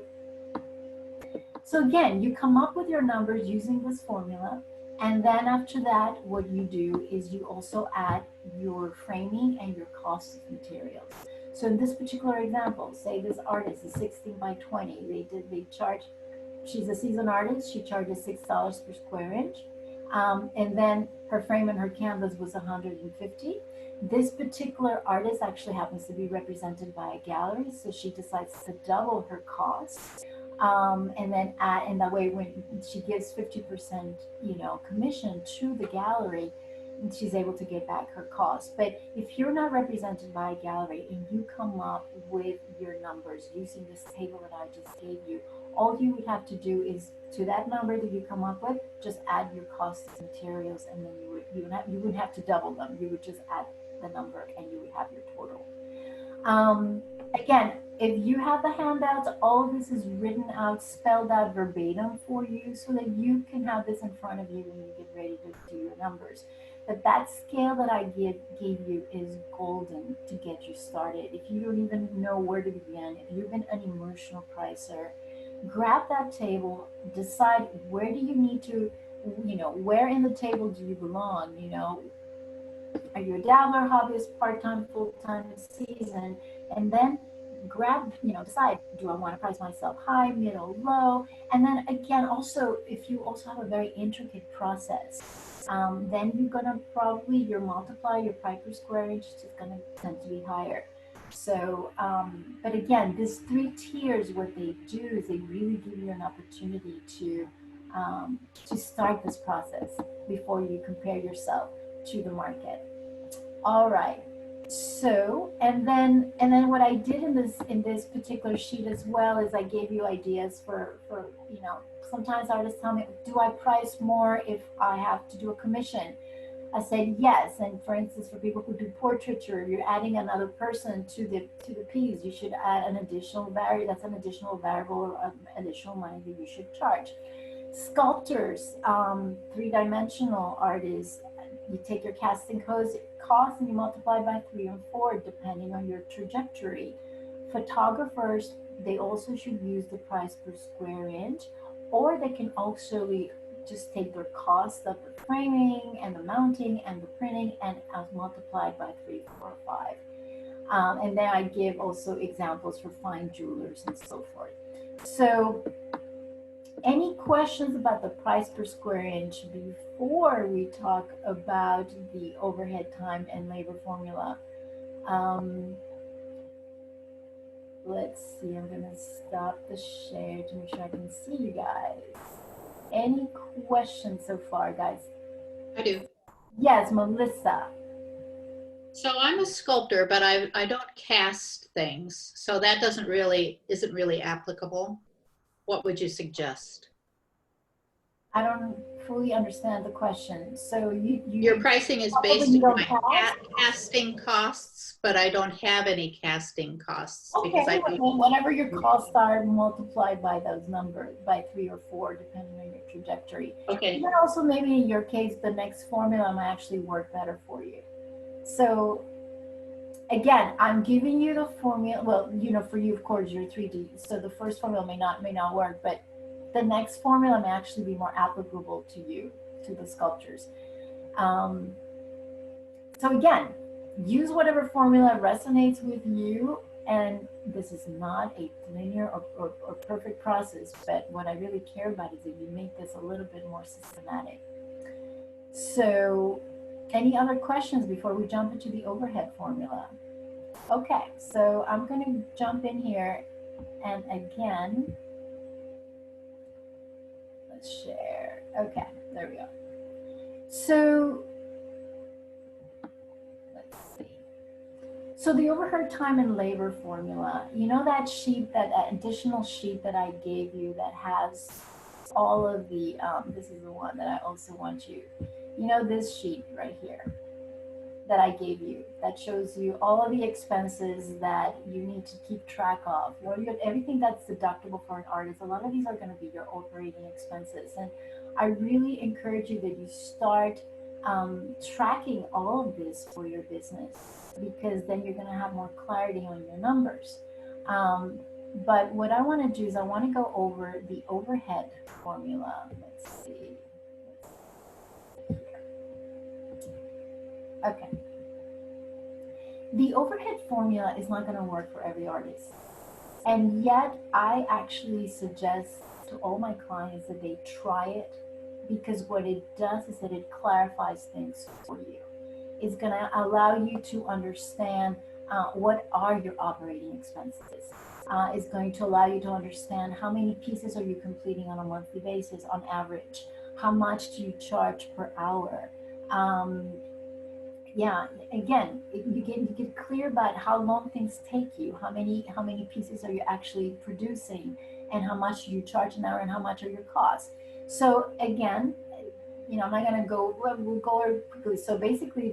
again, you come up with your numbers using this formula, and then after that, what you do is you also add your framing and your cost of materials. So in this particular example, say this artist is 16 by 20. They charge, she's a seasoned artist, she charges $6 per square inch. And then her frame and her canvas was 150. This particular artist actually happens to be represented by a gallery, so she decides to double her costs. And then and that way when she gives 50%, commission to the gallery, she's able to get back her costs. But if you're not represented by a gallery and you come up with your numbers using this table that I just gave you, all you would have to do is to that number that you come up with, just add your costs of materials, and then you wouldn't have to double them. You would just add the number and you would have your total. Again, if you have the handouts, all of this is written out, spelled out verbatim for you so that you can have this in front of you when you get ready to do your numbers. But that scale that I gave you is golden to get you started. If you don't even know where to begin, if you've been an emotional pricer, grab that table, decide where do you need to, where in the table do you belong, are you a dabbler, hobbyist, part-time, full-time, season? And then decide, do I want to price myself high, middle, low? And then again, also, if you also have a very intricate process, then you're going to probably, your multiplier, your price per square inch is going to tend to be higher. So, but again, these 3 tiers, what they do is they really give you an opportunity to start this process before you compare yourself to the market. All right. So, and then what I did in this particular sheet as well is I gave you ideas for sometimes artists tell me, do I price more if I have to do a commission? I said yes. And for instance, for people who do portraiture, you're adding another person to the piece. You should add an additional that's an additional variable or additional money that you should charge. Sculptors, 3-dimensional artists, you take your casting cost and you multiply by 3 and 4 depending on your trajectory. Photographers, they also should use the price per square inch, or they can also just take their cost of the framing and the mounting and the printing and multiply by 3, 4, 5. And then I give also examples for fine jewelers and so forth. So any questions about the price per square inch before we talk about the overhead time and labor formula? let's see, I'm gonna stop the share to make sure I can see you guys. Any questions so far, guys? I do. Yes, Melissa. So I'm a sculptor, but I don't cast things. So that isn't really applicable. What would you suggest? I don't fully understand the question. So Your pricing is Probably based you on don't my cast? casting costs, but I don't have any casting costs because Okay, I do. well, whatever your costs are multiplied by those numbers, by 3 or 4, depending on your trajectory. Okay. But also maybe in your case, the next formula might actually work better for you. So again, I'm giving you the formula. Well, you know, for you, of course, you're 3D. So the first formula may not work, but the next formula may actually be more applicable to you, to the sculptures. So again, use whatever formula resonates with you. And this is not a linear or perfect process, but what I really care about is that you make this a little bit more systematic. So any other questions before we jump into the overhead formula? Okay, so I'm going to jump in here, and again, let's share. Okay, there we go. So let's see. So the overhead time and labor formula, you know that sheet, that additional sheet that I gave you that has all of the, this is the one that I also want you, you know this sheet right here that I gave you that shows you all of the expenses that you need to keep track of. Everything that's deductible for an artist, a lot of these are going to be your operating expenses. And I really encourage you that you start tracking all of this for your business, because then you're going to have more clarity on your numbers. But what I want to do is I want to go over the overhead formula. Let's see. Okay. The overhead formula is not going to work for every artist. And yet I actually suggest to all my clients that they try it, because what it does is that it clarifies things for you. It's going to allow you to understand what are your operating expenses. It's going to allow you to understand how many pieces are you completing on a monthly basis on average. How much do you charge per hour? Yeah, again, you get clear about how long things take you, how many pieces are you actually producing, and how much you charge an hour, and how much are your costs. So again, you know, I'm not gonna go, we'll go over quickly. So basically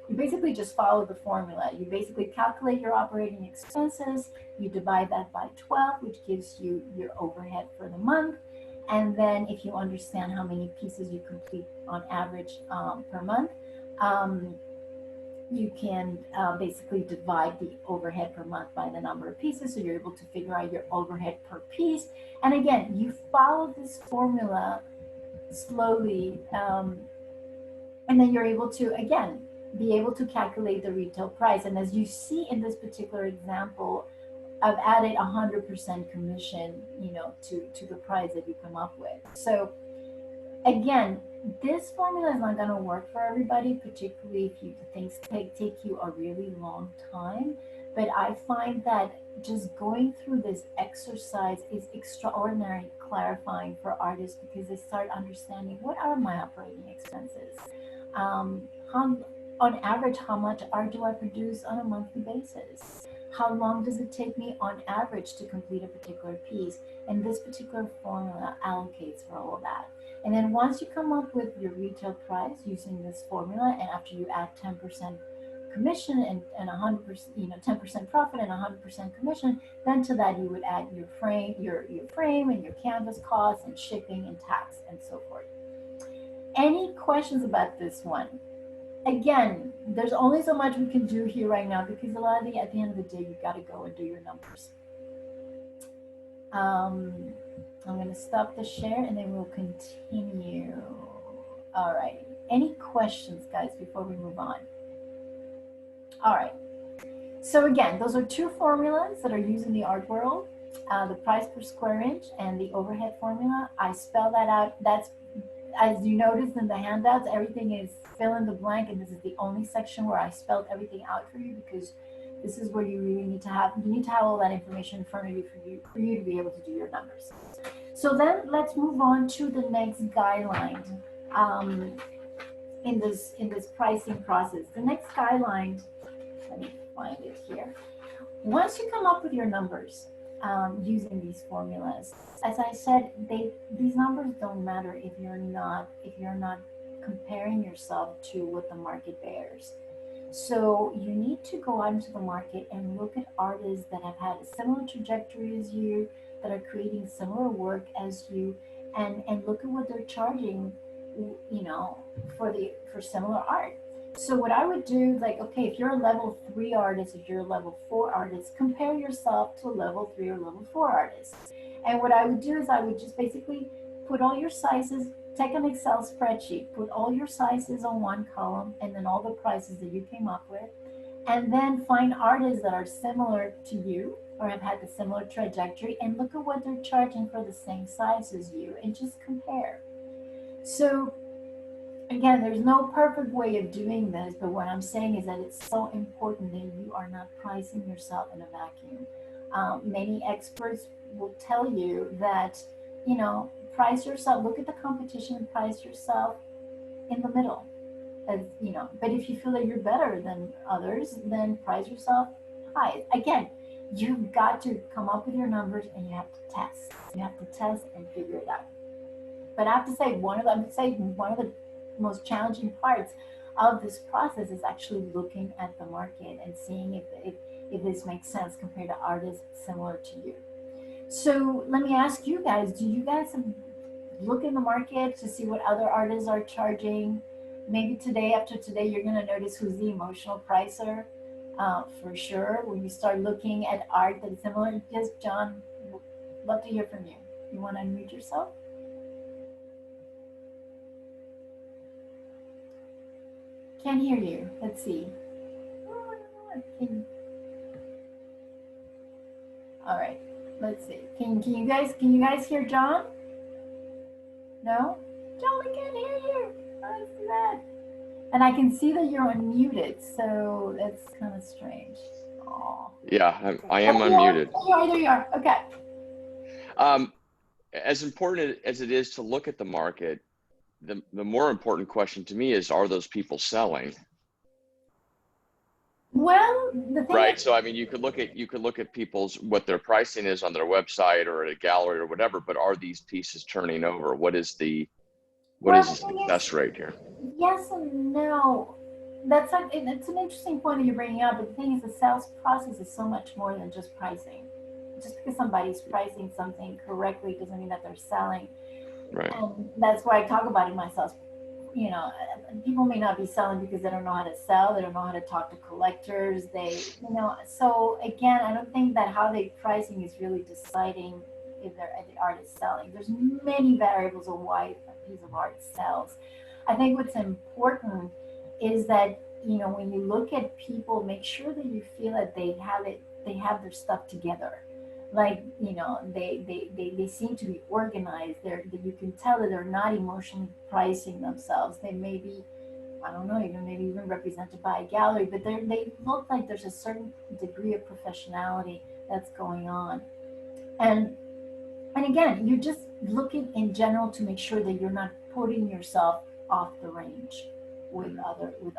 you basically just follow the formula. You basically calculate your operating expenses, you divide that by 12, which gives you your overhead for the month. And then if you understand how many pieces you complete on average per month, you can basically divide the overhead per month by the number of pieces, so you're able to figure out your overhead per piece. And again, you follow this formula slowly, and then you're able to, again, be able to calculate the retail price. And as you see in this particular example, I've added 100% commission, you know, to the price that you come up with. So again, this formula is not going to work for everybody, particularly if things take you a really long time. But I find that just going through this exercise is extraordinarily clarifying for artists, because they start understanding, what are my operating expenses? On average, how much art do I produce on a monthly basis? How long does it take me on average to complete a particular piece? And this particular formula allocates for all of that. And then once you come up with your retail price using this formula, and after you add 10% commission and 100%, you know, 10% profit and 100% commission, then to that you would add your frame, your frame and your canvas costs and shipping and tax and so forth. Any questions about this one? Again, there's only so much we can do here right now, because at the end of the day, you got to go and do your numbers. I'm going to stop the share and then we'll continue. All right. Any questions, guys, before we move on? All right. So again, those are two formulas that are used in the art world, the price per square inch and the overhead formula. I spell that out. That's, as you noticed in the handouts, everything is fill in the blank, and this is the only section where I spelled everything out for you, because This is where you really need to have, you need to have all that information in front of you for you to be able to do your numbers. So then let's move on to the next guideline in this pricing process. The next guideline, let me find it here. Once you come up with your numbers using these formulas, as I said, these numbers don't matter if you're not comparing yourself to what the market bears. So you need to go out into the market and look at artists that have had a similar trajectory as you, that are creating similar work as you, and look at what they're charging, you know, for similar art. So what I would do, like, okay, if you're a level 3 artist, if you're a level 4 artist, compare yourself to a level 3 or level 4 artist. And what I would do is I would just basically put all your sizes, take an Excel spreadsheet, put all your sizes on one column and then all the prices that you came up with, and then find artists that are similar to you or have had the similar trajectory and look at what they're charging for the same size as you and just compare. So again, there's no perfect way of doing this, but what I'm saying is that it's so important that you are not pricing yourself in a vacuum. Many experts will tell you that, you know, price yourself, look at the competition and price yourself in the middle. As, you know, but if you feel that you're better than others, then price yourself high. Again, you've got to come up with your numbers and you have to test. You have to test and figure it out. But I have to say, one of the most challenging parts of this process is actually looking at the market and seeing if this makes sense compared to artists similar to you. So let me ask you guys, do you guys look in the market to see what other artists are charging? Maybe today, after today, you're going to notice who's the emotional pricer. For sure, when you start looking at art that's similar. Yes, John, love to hear from you. You want to unmute yourself? Can't hear you. Let's see. All right. Let's see. Can you guys hear John? No? John, we can't hear you. Let's do that. And I can see that you're unmuted, so that's kind of strange. Aww. Yeah, I am unmuted. There you are. Okay. As important as it is to look at the market, the more important question to me is, are those people selling? Well, the thing Right. is, So I mean, you could look at people's, what their pricing is on their website or at a gallery or whatever, but are these pieces turning over? What is the success rate here? yes and no. It's an interesting point that you're bringing up, but the thing is, the sales process is so much more than just pricing. Just because somebody's pricing something correctly doesn't mean that they're selling. Right. And that's why I talk about it myself. You know, people may not be selling because they don't know how to sell. They don't know how to talk to collectors. So again, I don't think that how they pricing is really deciding if the art is selling. There's many variables of why a piece of art sells. I think what's important is that, you know, when you look at people, make sure that you feel that they have their stuff together. Like, you know, they seem to be organized. You can tell that they're not emotionally pricing themselves. They may be, I don't know, maybe even represented by a gallery, but they look like there's a certain degree of professionality that's going on. And again, you're just looking in general to make sure that you're not putting yourself off the range with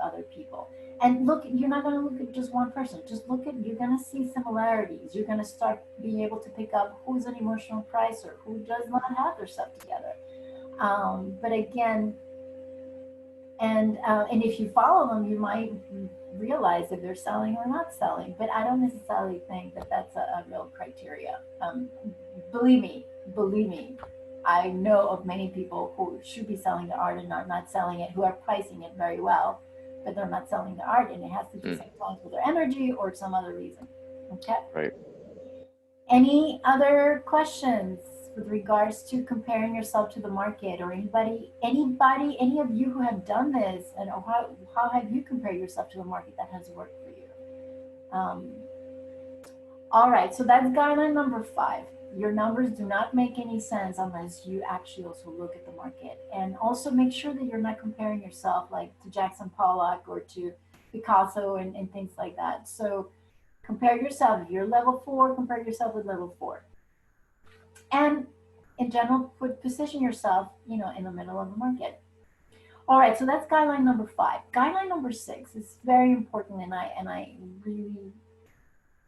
other people. And look, you're not going to look at just one person. Just look at, you're going to see similarities. You're going to start being able to pick up who's an emotional pricer, who does not have their stuff together. But again, and if you follow them, you might realize if they're selling or not selling. But I don't necessarily think that that's a real criteria. Believe me, I know of many people who should be selling the art and are not selling it, who are pricing it very well, but they're not selling the art, and it has to do sometimes with their energy or some other reason. Okay. Right. Any other questions with regards to comparing yourself to the market, or anybody, any of you who have done this, and how have you compared yourself to the market that has worked for you? All right, so that's guideline number 5. Your numbers do not make any sense unless you actually also look at the market, and also make sure that you're not comparing yourself like to Jackson Pollock or to Picasso and things like that. So Compare yourself. If you're level 4, compare yourself with level 4. And in general, position yourself, in the middle of the market. All right, so that's guideline number 5. Guideline number 6 is very important, and I really,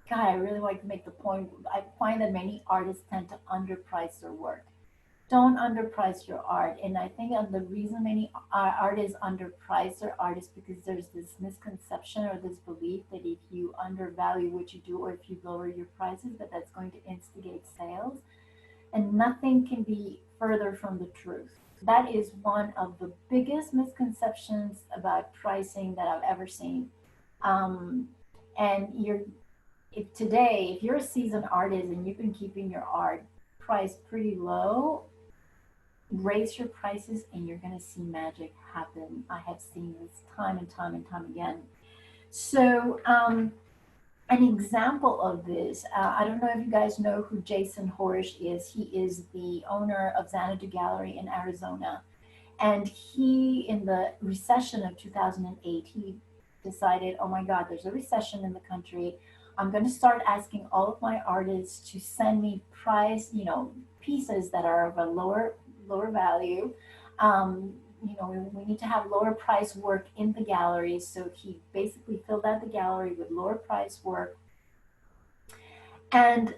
God, I really like to make the point. I find that many artists tend to underprice their work. Don't underprice your art. And I think the reason many artists underprice their art is because there's this misconception or this belief that if you undervalue what you do, or if you lower your prices, that's going to instigate sales. And nothing can be further from the truth. That is one of the biggest misconceptions about pricing that I've ever seen. And if you're a seasoned artist and you've been keeping your art priced pretty low, raise your prices and you're going to see magic happen. I have seen this time and time and time again. So an example of this, I don't know if you guys know who Jason Horish is. He is the owner of Xanadu Gallery in Arizona. And he, in the recession of 2008, he decided, oh my God, there's a recession in the country. I'm going to start asking all of my artists to send me pieces that are of a lower value. We need to have lower price work in the gallery. So he basically filled out the gallery with lower price work. And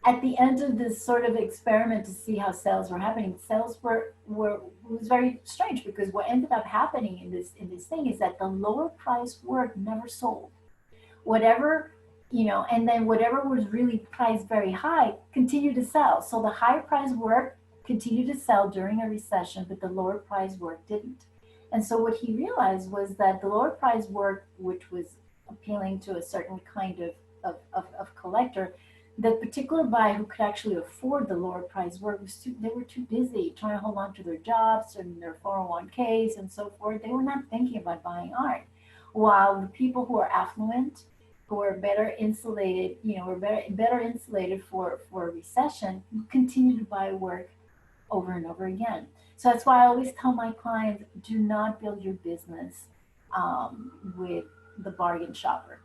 at the end of this sort of experiment to see how sales were happening, sales was very strange, because what ended up happening in this thing is that the lower price work never sold. And then whatever was really priced very high continued to sell. So the higher price work continued to sell during a recession, but the lower price work didn't. And so what he realized was that the lower price work, which was appealing to a certain kind of collector, the particular buyer who could actually afford the lower price work they were too busy trying to hold on to their jobs and their 401ks and so forth. They were not thinking about buying art. While the people who are affluent, who are better insulated, were better insulated for a recession, continue to buy work over and over again. So that's why I always tell my clients, do not build your business with the bargain shopper.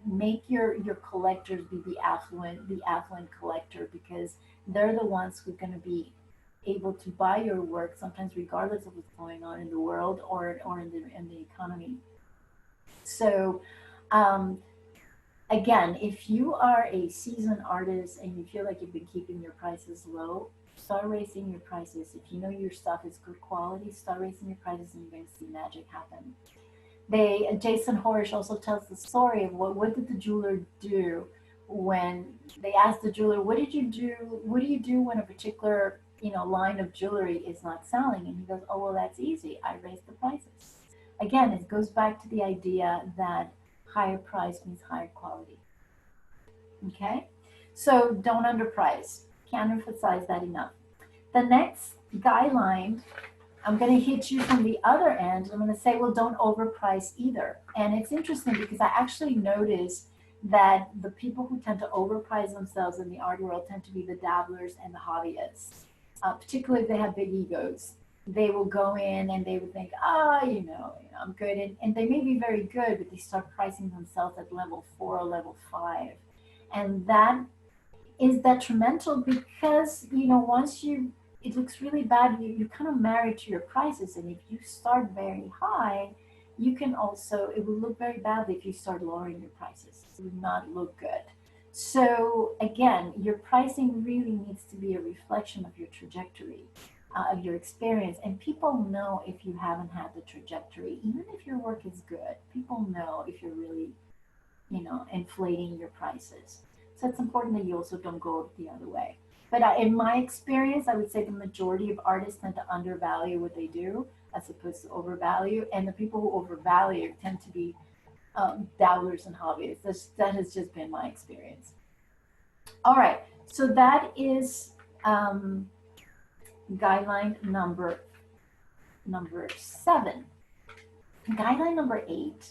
Make your collectors be the affluent collector, because they're the ones who are going to be able to buy your work, sometimes regardless of what's going on in the world or in the economy. So again, if you are a seasoned artist and you feel like you've been keeping your prices low, start raising your prices. If you know your stuff is good quality, start raising your prices and you're going to see magic happen. Jason Horish also tells the story of what did the jeweler do when they asked the jeweler, what do you do when a particular line of jewelry is not selling? And he goes, oh, well, that's easy. I raise the prices. Again, it goes back to the idea that higher price means higher quality. Okay, so don't underprice. Can't emphasize that enough. The next guideline, I'm going to hit you from the other end. I'm going to say, well, don't overprice either. And it's interesting because I actually noticed that the people who tend to overprice themselves in the art world tend to be the dabblers and the hobbyists, particularly if they have big egos. They will go in and they would think, I'm good. And they may be very good, but they start pricing themselves at level 4 or level 5. And that is detrimental because, once it looks really bad, you're kind of married to your prices. And if you start very high, it will look very badly if you start lowering your prices. It will not look good. So again, your pricing really needs to be a reflection of your trajectory, of your experience. And people know if you haven't had the trajectory, even if your work is good, people know if you're really, inflating your prices. So it's important that you also don't go the other way. But in my experience, I would say the majority of artists tend to undervalue what they do as opposed to overvalue. And the people who overvalue tend to be dabblers and hobbyists. That has just been my experience. All right, so that is guideline number 7. Guideline number 8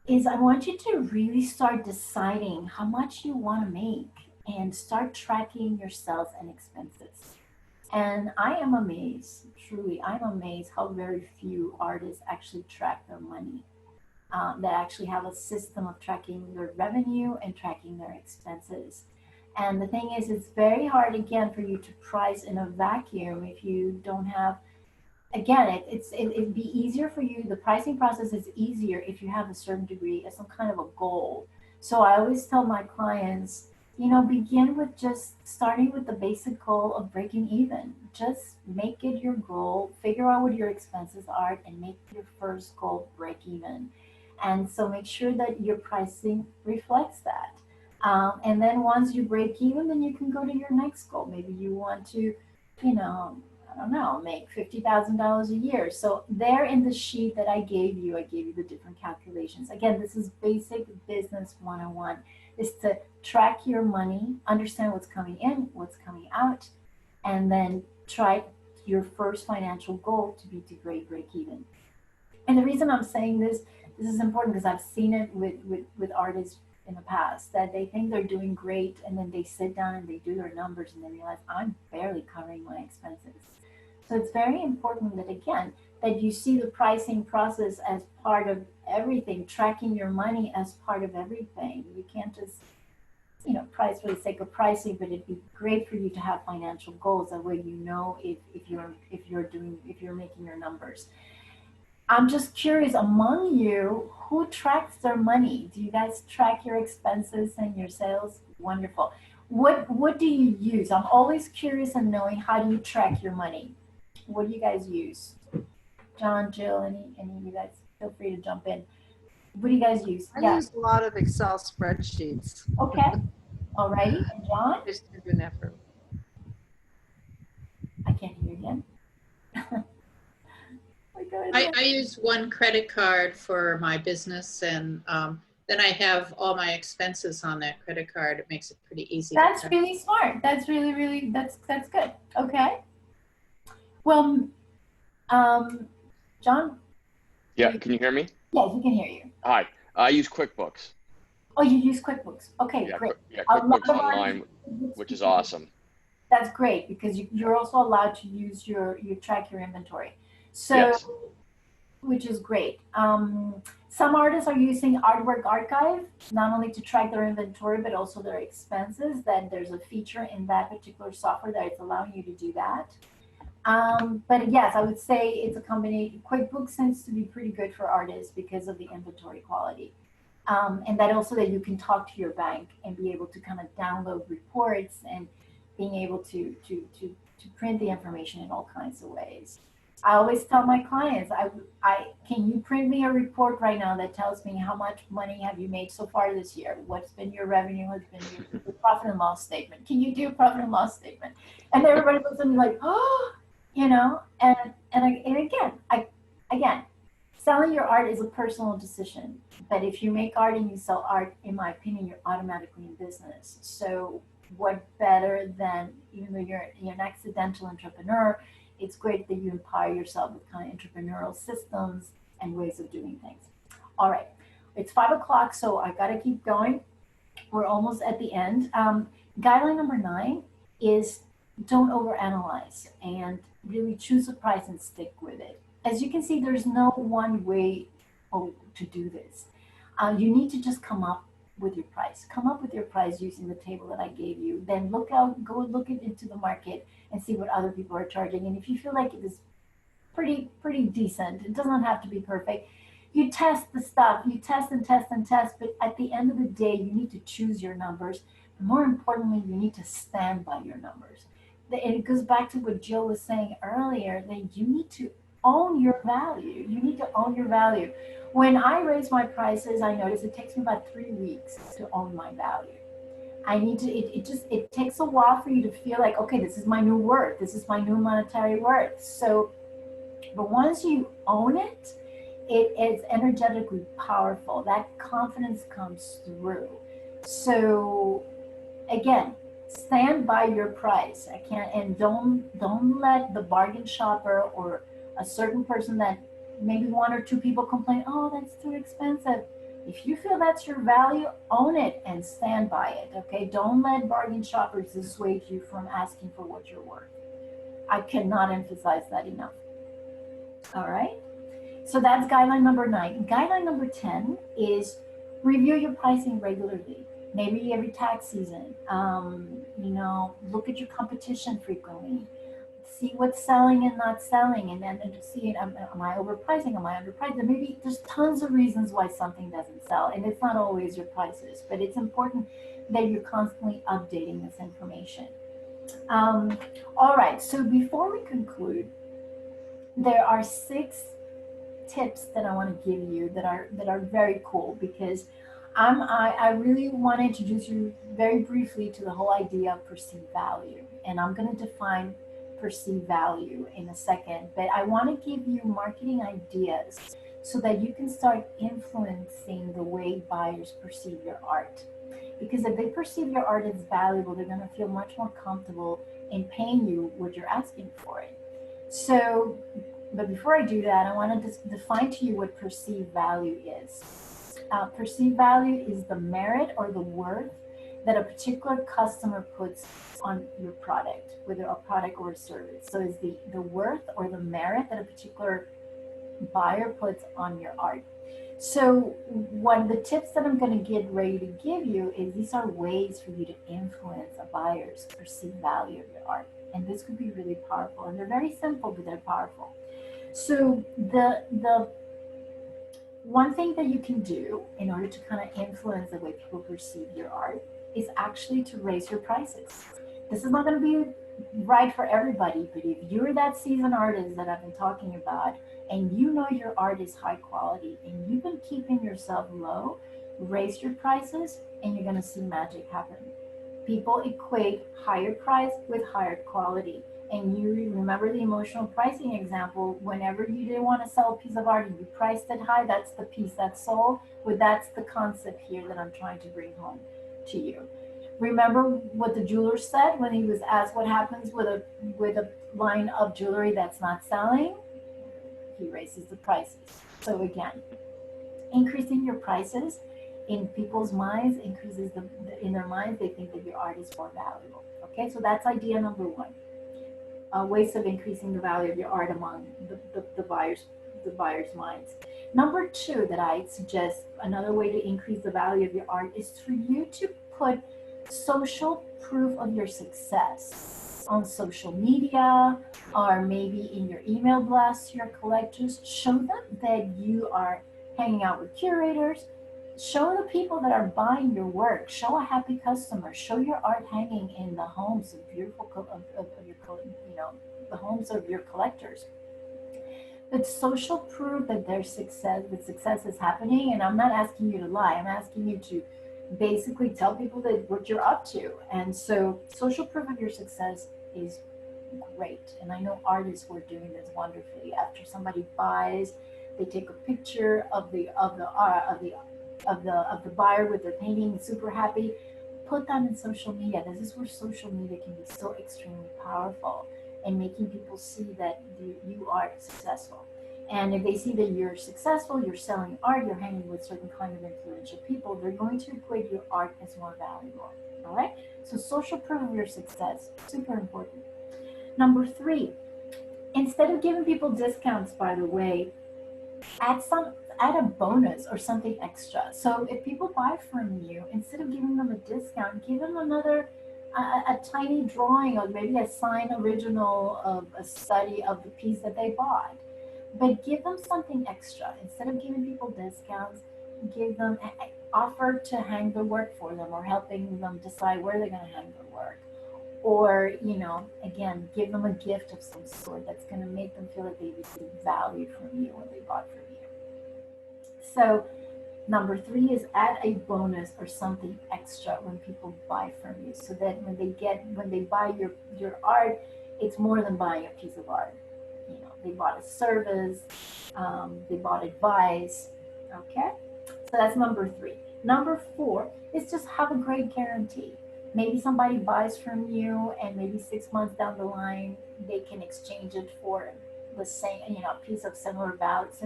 is I want you to really start deciding how much you want to make and start tracking your sales and expenses. And I am amazed, truly, I'm amazed how very few artists actually track their money. that actually have a system of tracking their revenue and tracking their expenses. And the thing is, it's very hard, again, for you to price in a vacuum if you don't have, again, it'd be easier for you. The pricing process is easier if you have a certain degree of some kind of a goal. So I always tell my clients, begin with just starting with the basic goal of breaking even. Just make it your goal, figure out what your expenses are, and make your first goal break even. And so make sure that your pricing reflects that. And then once you break even, then you can go to your next goal. Maybe you want to, I don't know, make $50,000 a year. So there in the sheet that I gave you the different calculations. Again, this is basic business 101, is to track your money, understand what's coming in, what's coming out, and then try your first financial goal to be to break even. And the reason I'm saying this is important because I've seen it with artists in the past, that they think they're doing great and then they sit down and they do their numbers and they realize I'm barely covering my expenses. So it's very important that, again, that you see the pricing process as part of everything, tracking your money as part of everything. You can't just, price for the sake of pricing, but it'd be great for you to have financial goals. That way, if you're making your numbers. I'm just curious, among you, who tracks their money? Do you guys track your expenses and your sales? Wonderful. What do you use? I'm always curious in knowing, how do you track your money? What do you guys use? John, Jill, any of you guys, feel free to jump in. What do you guys use? I use a lot of Excel spreadsheets. Okay. All righty. And John? Just to do an effort. I can't hear you again. I use one credit card for my business, and then I have all my expenses on that credit card. It makes it pretty easy. That's really smart. That's really, that's good. Okay. Well, John? Yeah, can you hear me? Yes, we can hear you. Hi, I use QuickBooks. Oh, you use QuickBooks. Okay, Yeah, great. QuickBooks Online, which is awesome. That's great because you're also allowed to use you track your inventory. So, Yes. Which is great. Some artists are using Artwork Archive, not only to track their inventory, but also their expenses. Then there's a feature in that particular software that is allowing you to do that. But yes, I would say it's a combination. QuickBooks tends to be pretty good for artists because of the inventory quality. And that also that you can talk to your bank and be able to kind of download reports and being able to print the information in all kinds of ways. I always tell my clients, can you print me a report right now that tells me how much money have you made so far this year? What's been your revenue? What's been your profit and loss statement? Can you do a profit and loss statement? And everybody looks at me like, oh, and again, selling your art is a personal decision. But if you make art and you sell art, in my opinion, you're automatically in business. So what better than, even though you're an accidental entrepreneur, it's great that you empower yourself with kind of entrepreneurial systems and ways of doing things. All right, it's 5 o'clock, so I got to keep going. We're almost at the end. Guideline number 9 is don't overanalyze and really choose a price and stick with it. As you can see, there's no one way to do this. You need to just come up with your price. Come up with your price using the table that I gave you. Then go look into the market and see what other people are charging. And if you feel like it is pretty decent, it doesn't have to be perfect. You test the stuff. You test and test and test. But at the end of the day, you need to choose your numbers. But more importantly, you need to stand by your numbers. And it goes back to what Jill was saying earlier, that you need to own your value. You need to own your value. When I raise my prices, I notice it takes me about 3 weeks to own my value. I need to, it takes a while for you to feel like, okay, this is my new worth. This is my new monetary worth. So, but once you own it, it is energetically powerful. That confidence comes through. So again, stand by your price. And don't let the bargain shopper or a certain person that maybe 1 or 2 people complain, oh, that's too expensive. If you feel that's your value, own it and stand by it, okay? Don't let bargain shoppers dissuade you from asking for what you're worth. I cannot emphasize that enough. All right? So that's guideline number 9. Guideline number 10 is review your pricing regularly, maybe every tax season. Look at your competition frequently. See what's selling and not selling, and then to see, am I overpricing? Am I underpriced? And maybe there's tons of reasons why something doesn't sell, and it's not always your prices, but it's important that you're constantly updating this information. All right, so before we conclude, there are 6 tips that I want to give you that are very cool, because I really want to introduce you very briefly to the whole idea of perceived value, and I'm going to define perceived value in a second, but I want to give you marketing ideas so that you can start influencing the way buyers perceive your art. Because if they perceive your art as valuable, they're going to feel much more comfortable in paying you what you're asking for it. So, but before I do that, I want to define to you what perceived value is. Perceived value is the merit or the worth that a particular customer puts on your product, whether a product or a service. So it's the worth or the merit that a particular buyer puts on your art. So one of the tips that I'm going to get ready to give you is these are ways for you to influence a buyer's perceived value of your art. And this could be really powerful. And they're very simple, but they're powerful. So the one thing that you can do in order to kind of influence the way people perceive your art is actually to raise your prices. This is not going to be right for everybody, but if you're that seasoned artist that I've been talking about, and you know your art is high quality, and you've been keeping yourself low, raise your prices, and you're going to see magic happen. People equate higher price with higher quality. And you remember the emotional pricing example, whenever you didn't want to sell a piece of art and you priced it high, that's the piece that sold. Well, that's the concept here that I'm trying to bring home to you. Remember what the jeweler said when he was asked what happens with a line of jewelry that's not selling? He raises the prices. So again, increasing your prices in people's minds increases in their minds, they think that your art is more valuable. Okay, so that's idea number 1. Ways of increasing the value of your art among the buyer's minds. Number 2 that I suggest, another way to increase the value of your art is for you to put social proof of your success on social media, or maybe in your email blast to your collectors. Show them that you are hanging out with curators. Show the people that are buying your work. Show a happy customer. Show your art hanging in the homes of beautiful the homes of your collectors. But social proof that success is happening. And I'm not asking you to lie. I'm asking you to basically tell people that what you're up to. And so social proof of your success is great. And I know artists who are doing this wonderfully. After somebody buys, they take a picture of the buyer with their painting, super happy. Put that in social media. This is where social media can be so extremely powerful in making people see that you are successful. And if they see that you're successful, you're selling art, you're hanging with certain kind of influential people, they're going to equate your art as more valuable. All right? So social proof of your success, super important. Number 3, instead of giving people discounts, by the way, add a bonus or something extra. So if people buy from you, instead of giving them a discount, give them a tiny drawing or maybe a signed original of a study of the piece that they bought. But give them something extra. Instead of giving people discounts, give them offer to hang their work for them, or helping them decide where they're going to hang their work. Or, again, give them a gift of some sort that's going to make them feel like they received value from you when they bought from you. So number 3 is add a bonus or something extra when people buy from you, so that when they buy your art, it's more than buying a piece of art. They bought a service, they bought advice. Okay, so that's number 3. Number 4 is just have a great guarantee. Maybe somebody buys from you, and maybe 6 months down the line, they can exchange it for the same, piece of similar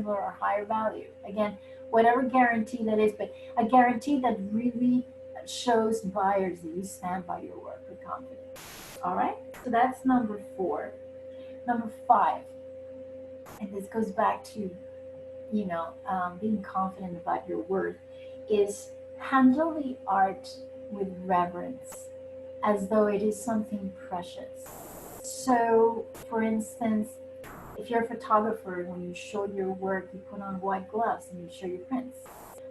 or higher value. Again, whatever guarantee that is, but a guarantee that really shows buyers that you stand by your work with confidence. All right, so that's number 4. Number 5, and this goes back to being confident about your worth is handle the art with reverence as though it is something precious. So, for instance, if you're a photographer, when you show your work, you put on white gloves and you show your prints.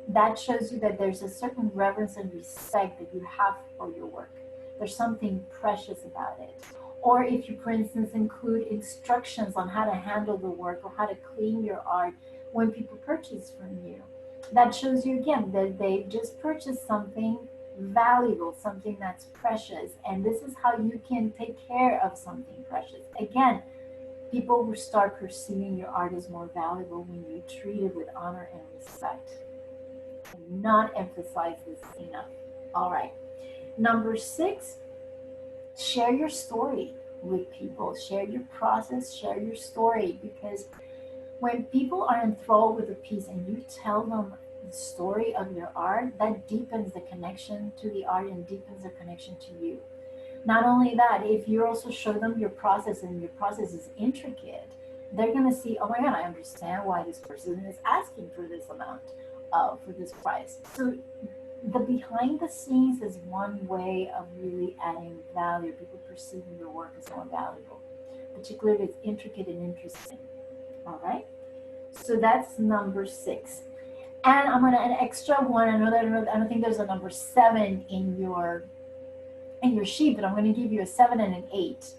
That shows you that there's a certain reverence and respect that you have for your work. There's something precious about it. Or if you, for instance, include instructions on how to handle the work or how to clean your art when people purchase from you, that shows you again that they just purchased something valuable, something that's precious. And this is how you can take care of something precious. Again, people will start perceiving your art as more valuable when you treat it with honor and respect. And not emphasize this enough. All right. Number 6, share your story with people. Share your process, share your story, because when people are enthralled with a piece and you tell them the story of your art, that deepens the connection to the art and deepens the connection to you. Not only that, if you also show them your process and your process is intricate, they're going to see, oh my God, I understand why this person is asking for this amount, for this price. So the behind the scenes is one way of really adding value. People perceiving your work as more valuable, particularly if it's intricate and interesting. All right. So that's number 6. And I'm going to add an extra one. I don't think there's a number 7 in your sheet, but I'm going to give you a 7 and an 8.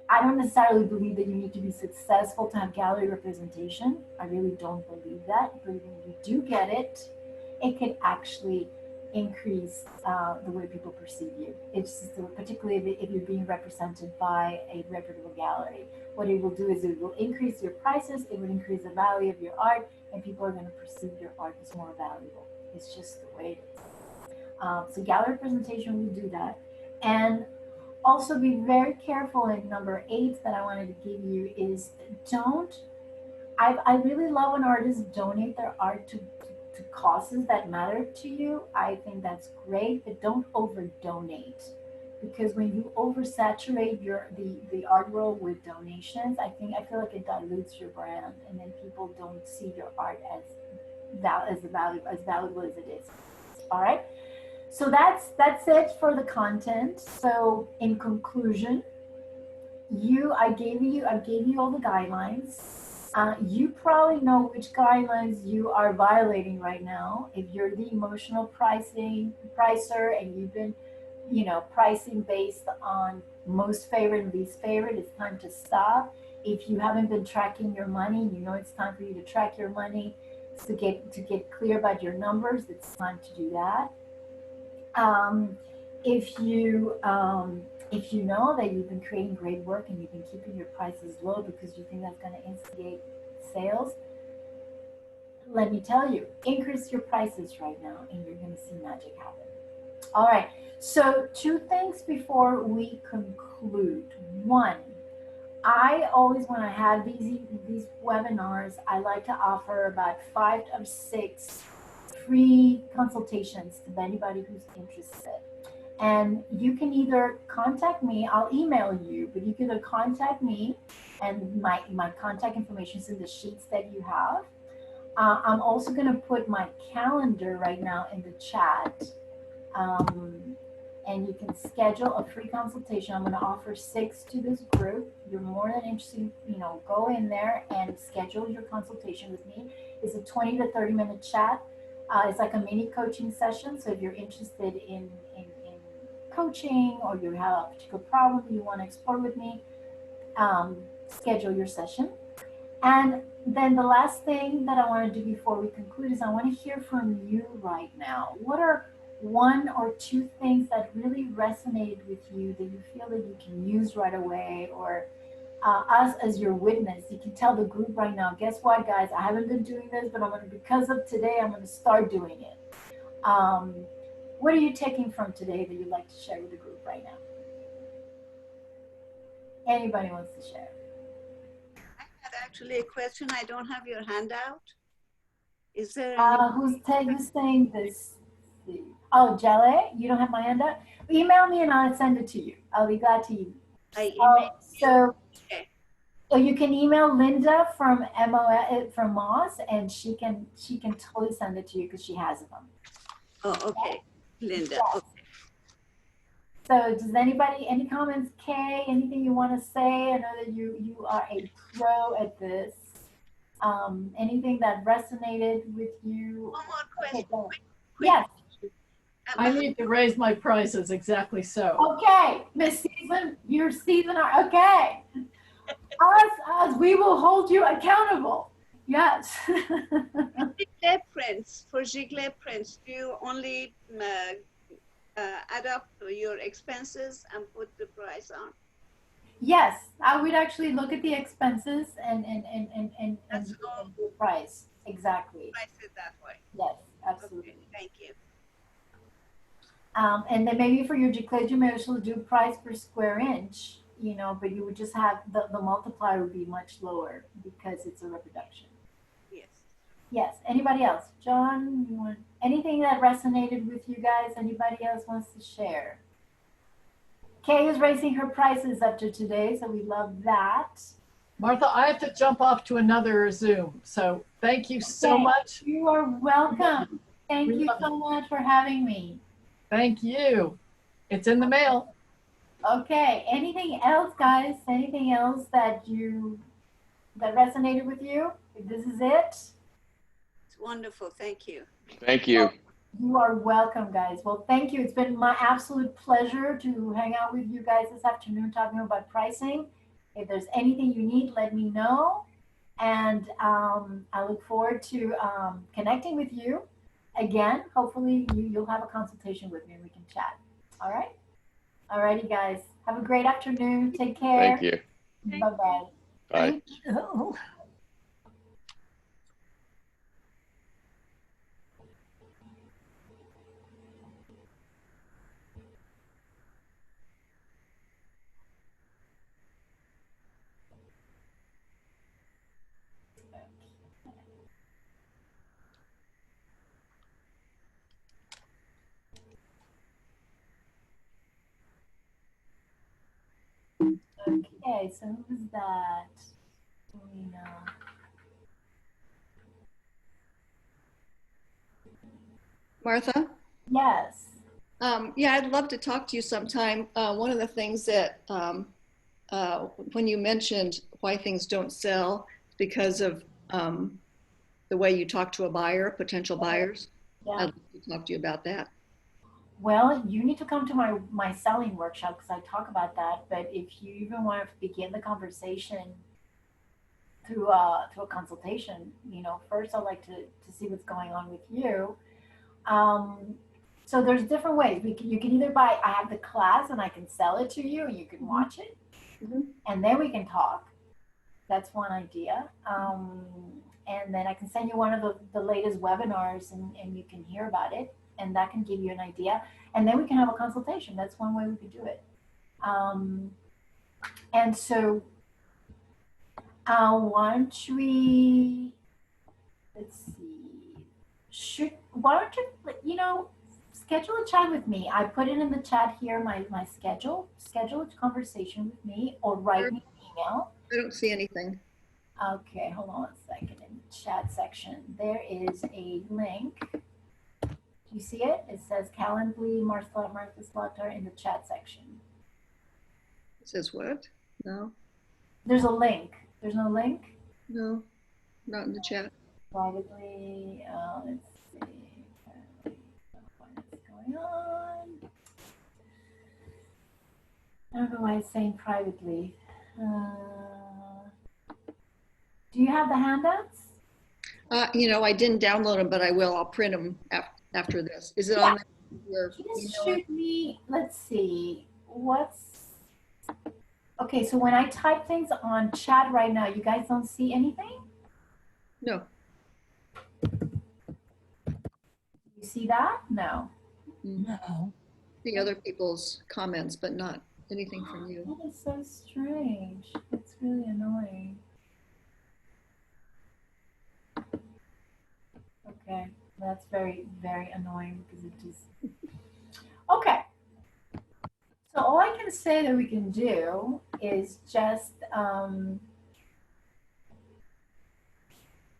I don't necessarily believe that you need to be successful to have gallery representation. I really don't believe that. But when you do get it, it could actually increase the way people perceive you. It's just, particularly if you're being represented by a reputable gallery. What it will do is it will increase your prices, it will increase the value of your art, and people are going to perceive your art as more valuable. It's just the way it is. So gallery representation will do that. And also be very careful. And number 8 that I wanted to give you is I really love when artists donate their art to causes that matter to you. I think that's great, but don't over donate, because when you oversaturate the art world with donations, I feel like it dilutes your brand, and then people don't see your art as valuable as it is. All right. So that's it for the content. So in conclusion, I gave you all the guidelines. You probably know which guidelines you are violating right now. If you're the emotional pricer and you've been, pricing based on most favorite and least favorite, it's time to stop. If you haven't been tracking your money, it's time for you to track your money to get clear about your numbers. It's time to do that. If you know that you've been creating great work and you've been keeping your prices low because you think that's going to instigate sales, let me tell you, increase your prices right now and you're going to see magic happen. All right. So 2 things before we conclude. 1, I always, when I have these webinars, I like to offer about 5 of 6 free consultations to anybody who's interested. And you can either contact me, I'll email you, but you can either contact me, and my contact information is in the sheets that you have. I'm also going to put my calendar right now in the chat. And you can schedule a free consultation. I'm going to offer 6 to this group. You're more than interested, go in there and schedule your consultation with me. It's a 20 to 30 minute chat. It's like a mini coaching session. So if you're interested in coaching, or you have a particular problem you want to explore with me, schedule your session. And then the last thing that I want to do before we conclude is I want to hear from you right now. What are 1 or 2 things that really resonated with you that you feel that you can use right away, or us as your witness? You can tell the group right now, guess what, guys, I haven't been doing this, but because of today, I'm going to start doing it. What are you taking from today that you'd like to share with the group right now? Anybody wants to share? I had actually a question. I don't have your handout. Is there Who's saying this? Oh, Jelle, you don't have my handout? Email me and I'll send it to you. I'll be glad to use. I emailed So, okay. Or you can email Linda from from Moss, and she can totally send it to you because she has them. Oh, okay, Linda. Yes. So does anybody, any comments, Kay, anything you want to say? I know that you are a pro at this. Anything that resonated with you? One more question. Okay, go. Quick. Yes. I need to raise my prices, exactly so. Okay, Miss Season, you're season. Okay. Us, we will hold you accountable. Yes. Giglet prints, for Giglet prints, do you only add up your expenses and put the price on? Yes, I would actually look at the expenses and That's all. the price. Exactly. Price it that way. Yes, absolutely. Okay, thank you. And then maybe for your Giclée, you may also do price per square inch, you know, but you would just have the multiplier would be much lower because it's a reproduction. Yes. Yes. Anybody else? John, you want anything that resonated with you guys? Anybody else wants to share? Kay is raising her prices up to today, so we love that. Martha, I have to jump off to another Zoom. So thank you so Okay. much. You are welcome. Thank We you love so much for having me. Thank you. It's in the mail. Okay. Anything else, guys? Anything else that resonated with you? If this is it, It's wonderful. Thank you. Thank you. you are welcome, guys. Well, thank you. It's been my absolute pleasure to hang out with you guys this afternoon talking about pricing. If there's anything you need, let me know. And I look forward to connecting with you again. Hopefully you'll have a consultation with me and we can chat. All right? All righty, guys. Have a great afternoon. Take care. Thank you. Bye-bye. Bye. Okay, so who was that? We know. Martha? Yes. Yeah, I'd love to talk to you sometime. One of the things that when you mentioned why things don't sell because of the way you talk to a buyer, potential buyers, Yeah. I'd love to talk to you about that. Well, you need to come to my selling workshop because I talk about that. But if you even want to begin the conversation through a consultation, you know, first I'd like to see what's going on with you. So there's different ways. You can either buy. I have the class and I can sell it to you and you can watch it, and then we can talk. That's one idea. And then I can send you one of the latest webinars and you can hear about it. And that can give you an idea. And then we can have a consultation. That's one way we could do it. And so why don't we, let's see, why don't you, schedule a chat with me. I put it in the chat here, my schedule a conversation with me or write me an email. I don't see anything. Okay, hold on a second. In the chat section, there is a link. Do you see it? It says Calendly Martha Zlatar in the chat section. It says what? No, There's a link. There's no link? no, not in the chat. Privately, let's see. What's going on? I don't know why it's saying privately. Do you have the handouts? I didn't download them, but I will. I'll print them after this. Is it on your Just email? shoot me, let's see, okay, so when I type things on chat right now, you guys don't see anything? No. You see that? No. No. See other people's comments, but not anything from you. That is so strange. It's really annoying. Okay, that's very, very annoying because it just, okay. So all I can say that we can do is just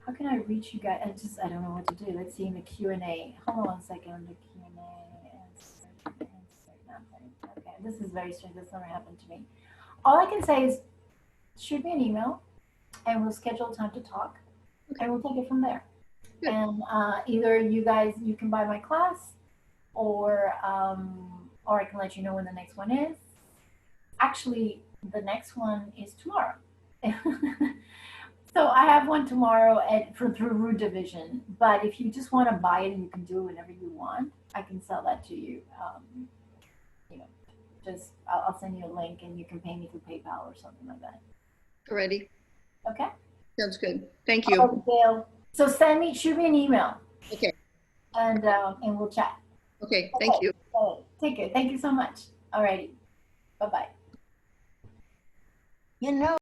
How can I reach you guys? I don't know what to do. Let's see in the Q&A. Hold on a second. The Q&A. Answer, nothing. Okay, this is very strange. This never happened to me. All I can say is shoot me an email and we'll schedule time to talk and we'll take it from there. Good. And either you can buy my class or I can let you know when the next one is. Actually, the next one is tomorrow. So I have one tomorrow through Root Division. But if you just want to buy it and you can do it whenever you want, I can sell that to you. Just I'll send you a link and you can pay me through PayPal or something like that. Alrighty. Okay. Sounds good. Thank you. Okay, Dale. So shoot me an email. Okay. And we'll chat. Okay. Thank you. Okay. Take care. Thank you so much. Alrighty. Bye-bye. You know,